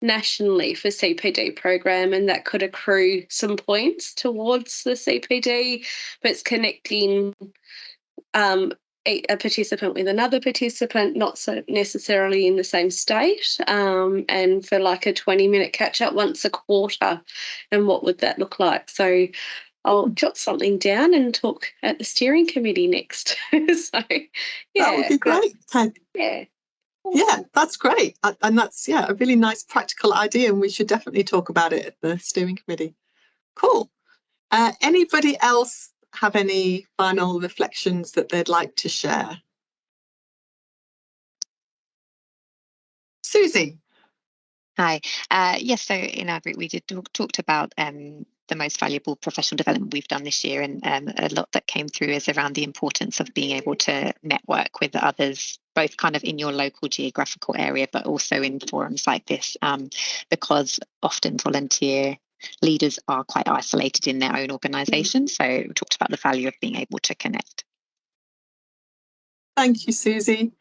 nationally for CPD program, and that could accrue some points towards the CPD, but it's connecting a participant with another participant, not so necessarily in the same state, and for like a 20-minute catch-up once a quarter. And what would that look like? So I'll jot something down and talk at the steering committee next. So, yeah. That would be great. Yeah. Yeah, that's great. And that's, yeah, a really nice practical idea, and we should definitely talk about it at the steering committee. Cool. Anybody else have any final reflections that they'd like to share? Susie. Hi. Yes, so in our group we did talked about the most valuable professional development we've done this year, and a lot that came through is around the importance of being able to network with others, both kind of in your local geographical area, but also in forums like this, because often volunteer leaders are quite isolated in their own organisation. So we talked about the value of being able to connect. Thank you, Susie.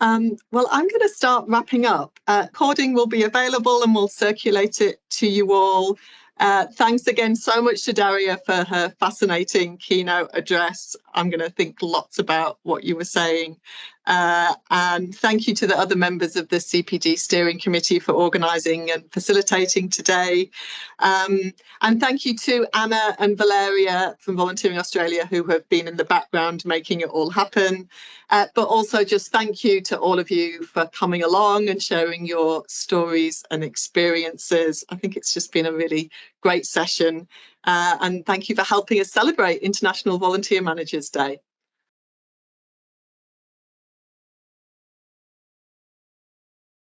Well, I'm going to start wrapping up. Recording will be available and we'll circulate it to you all. Thanks again so much to Daria for her fascinating keynote address. I'm going to think lots about what you were saying. And thank you to the other members of the CPD Steering Committee for organising and facilitating today. And thank you to Anna and Valeria from Volunteering Australia, who have been in the background making it all happen. But also just thank you to all of you for coming along and sharing your stories and experiences. I think it's just been a really great session. And thank you for helping us celebrate International Volunteer Managers Day.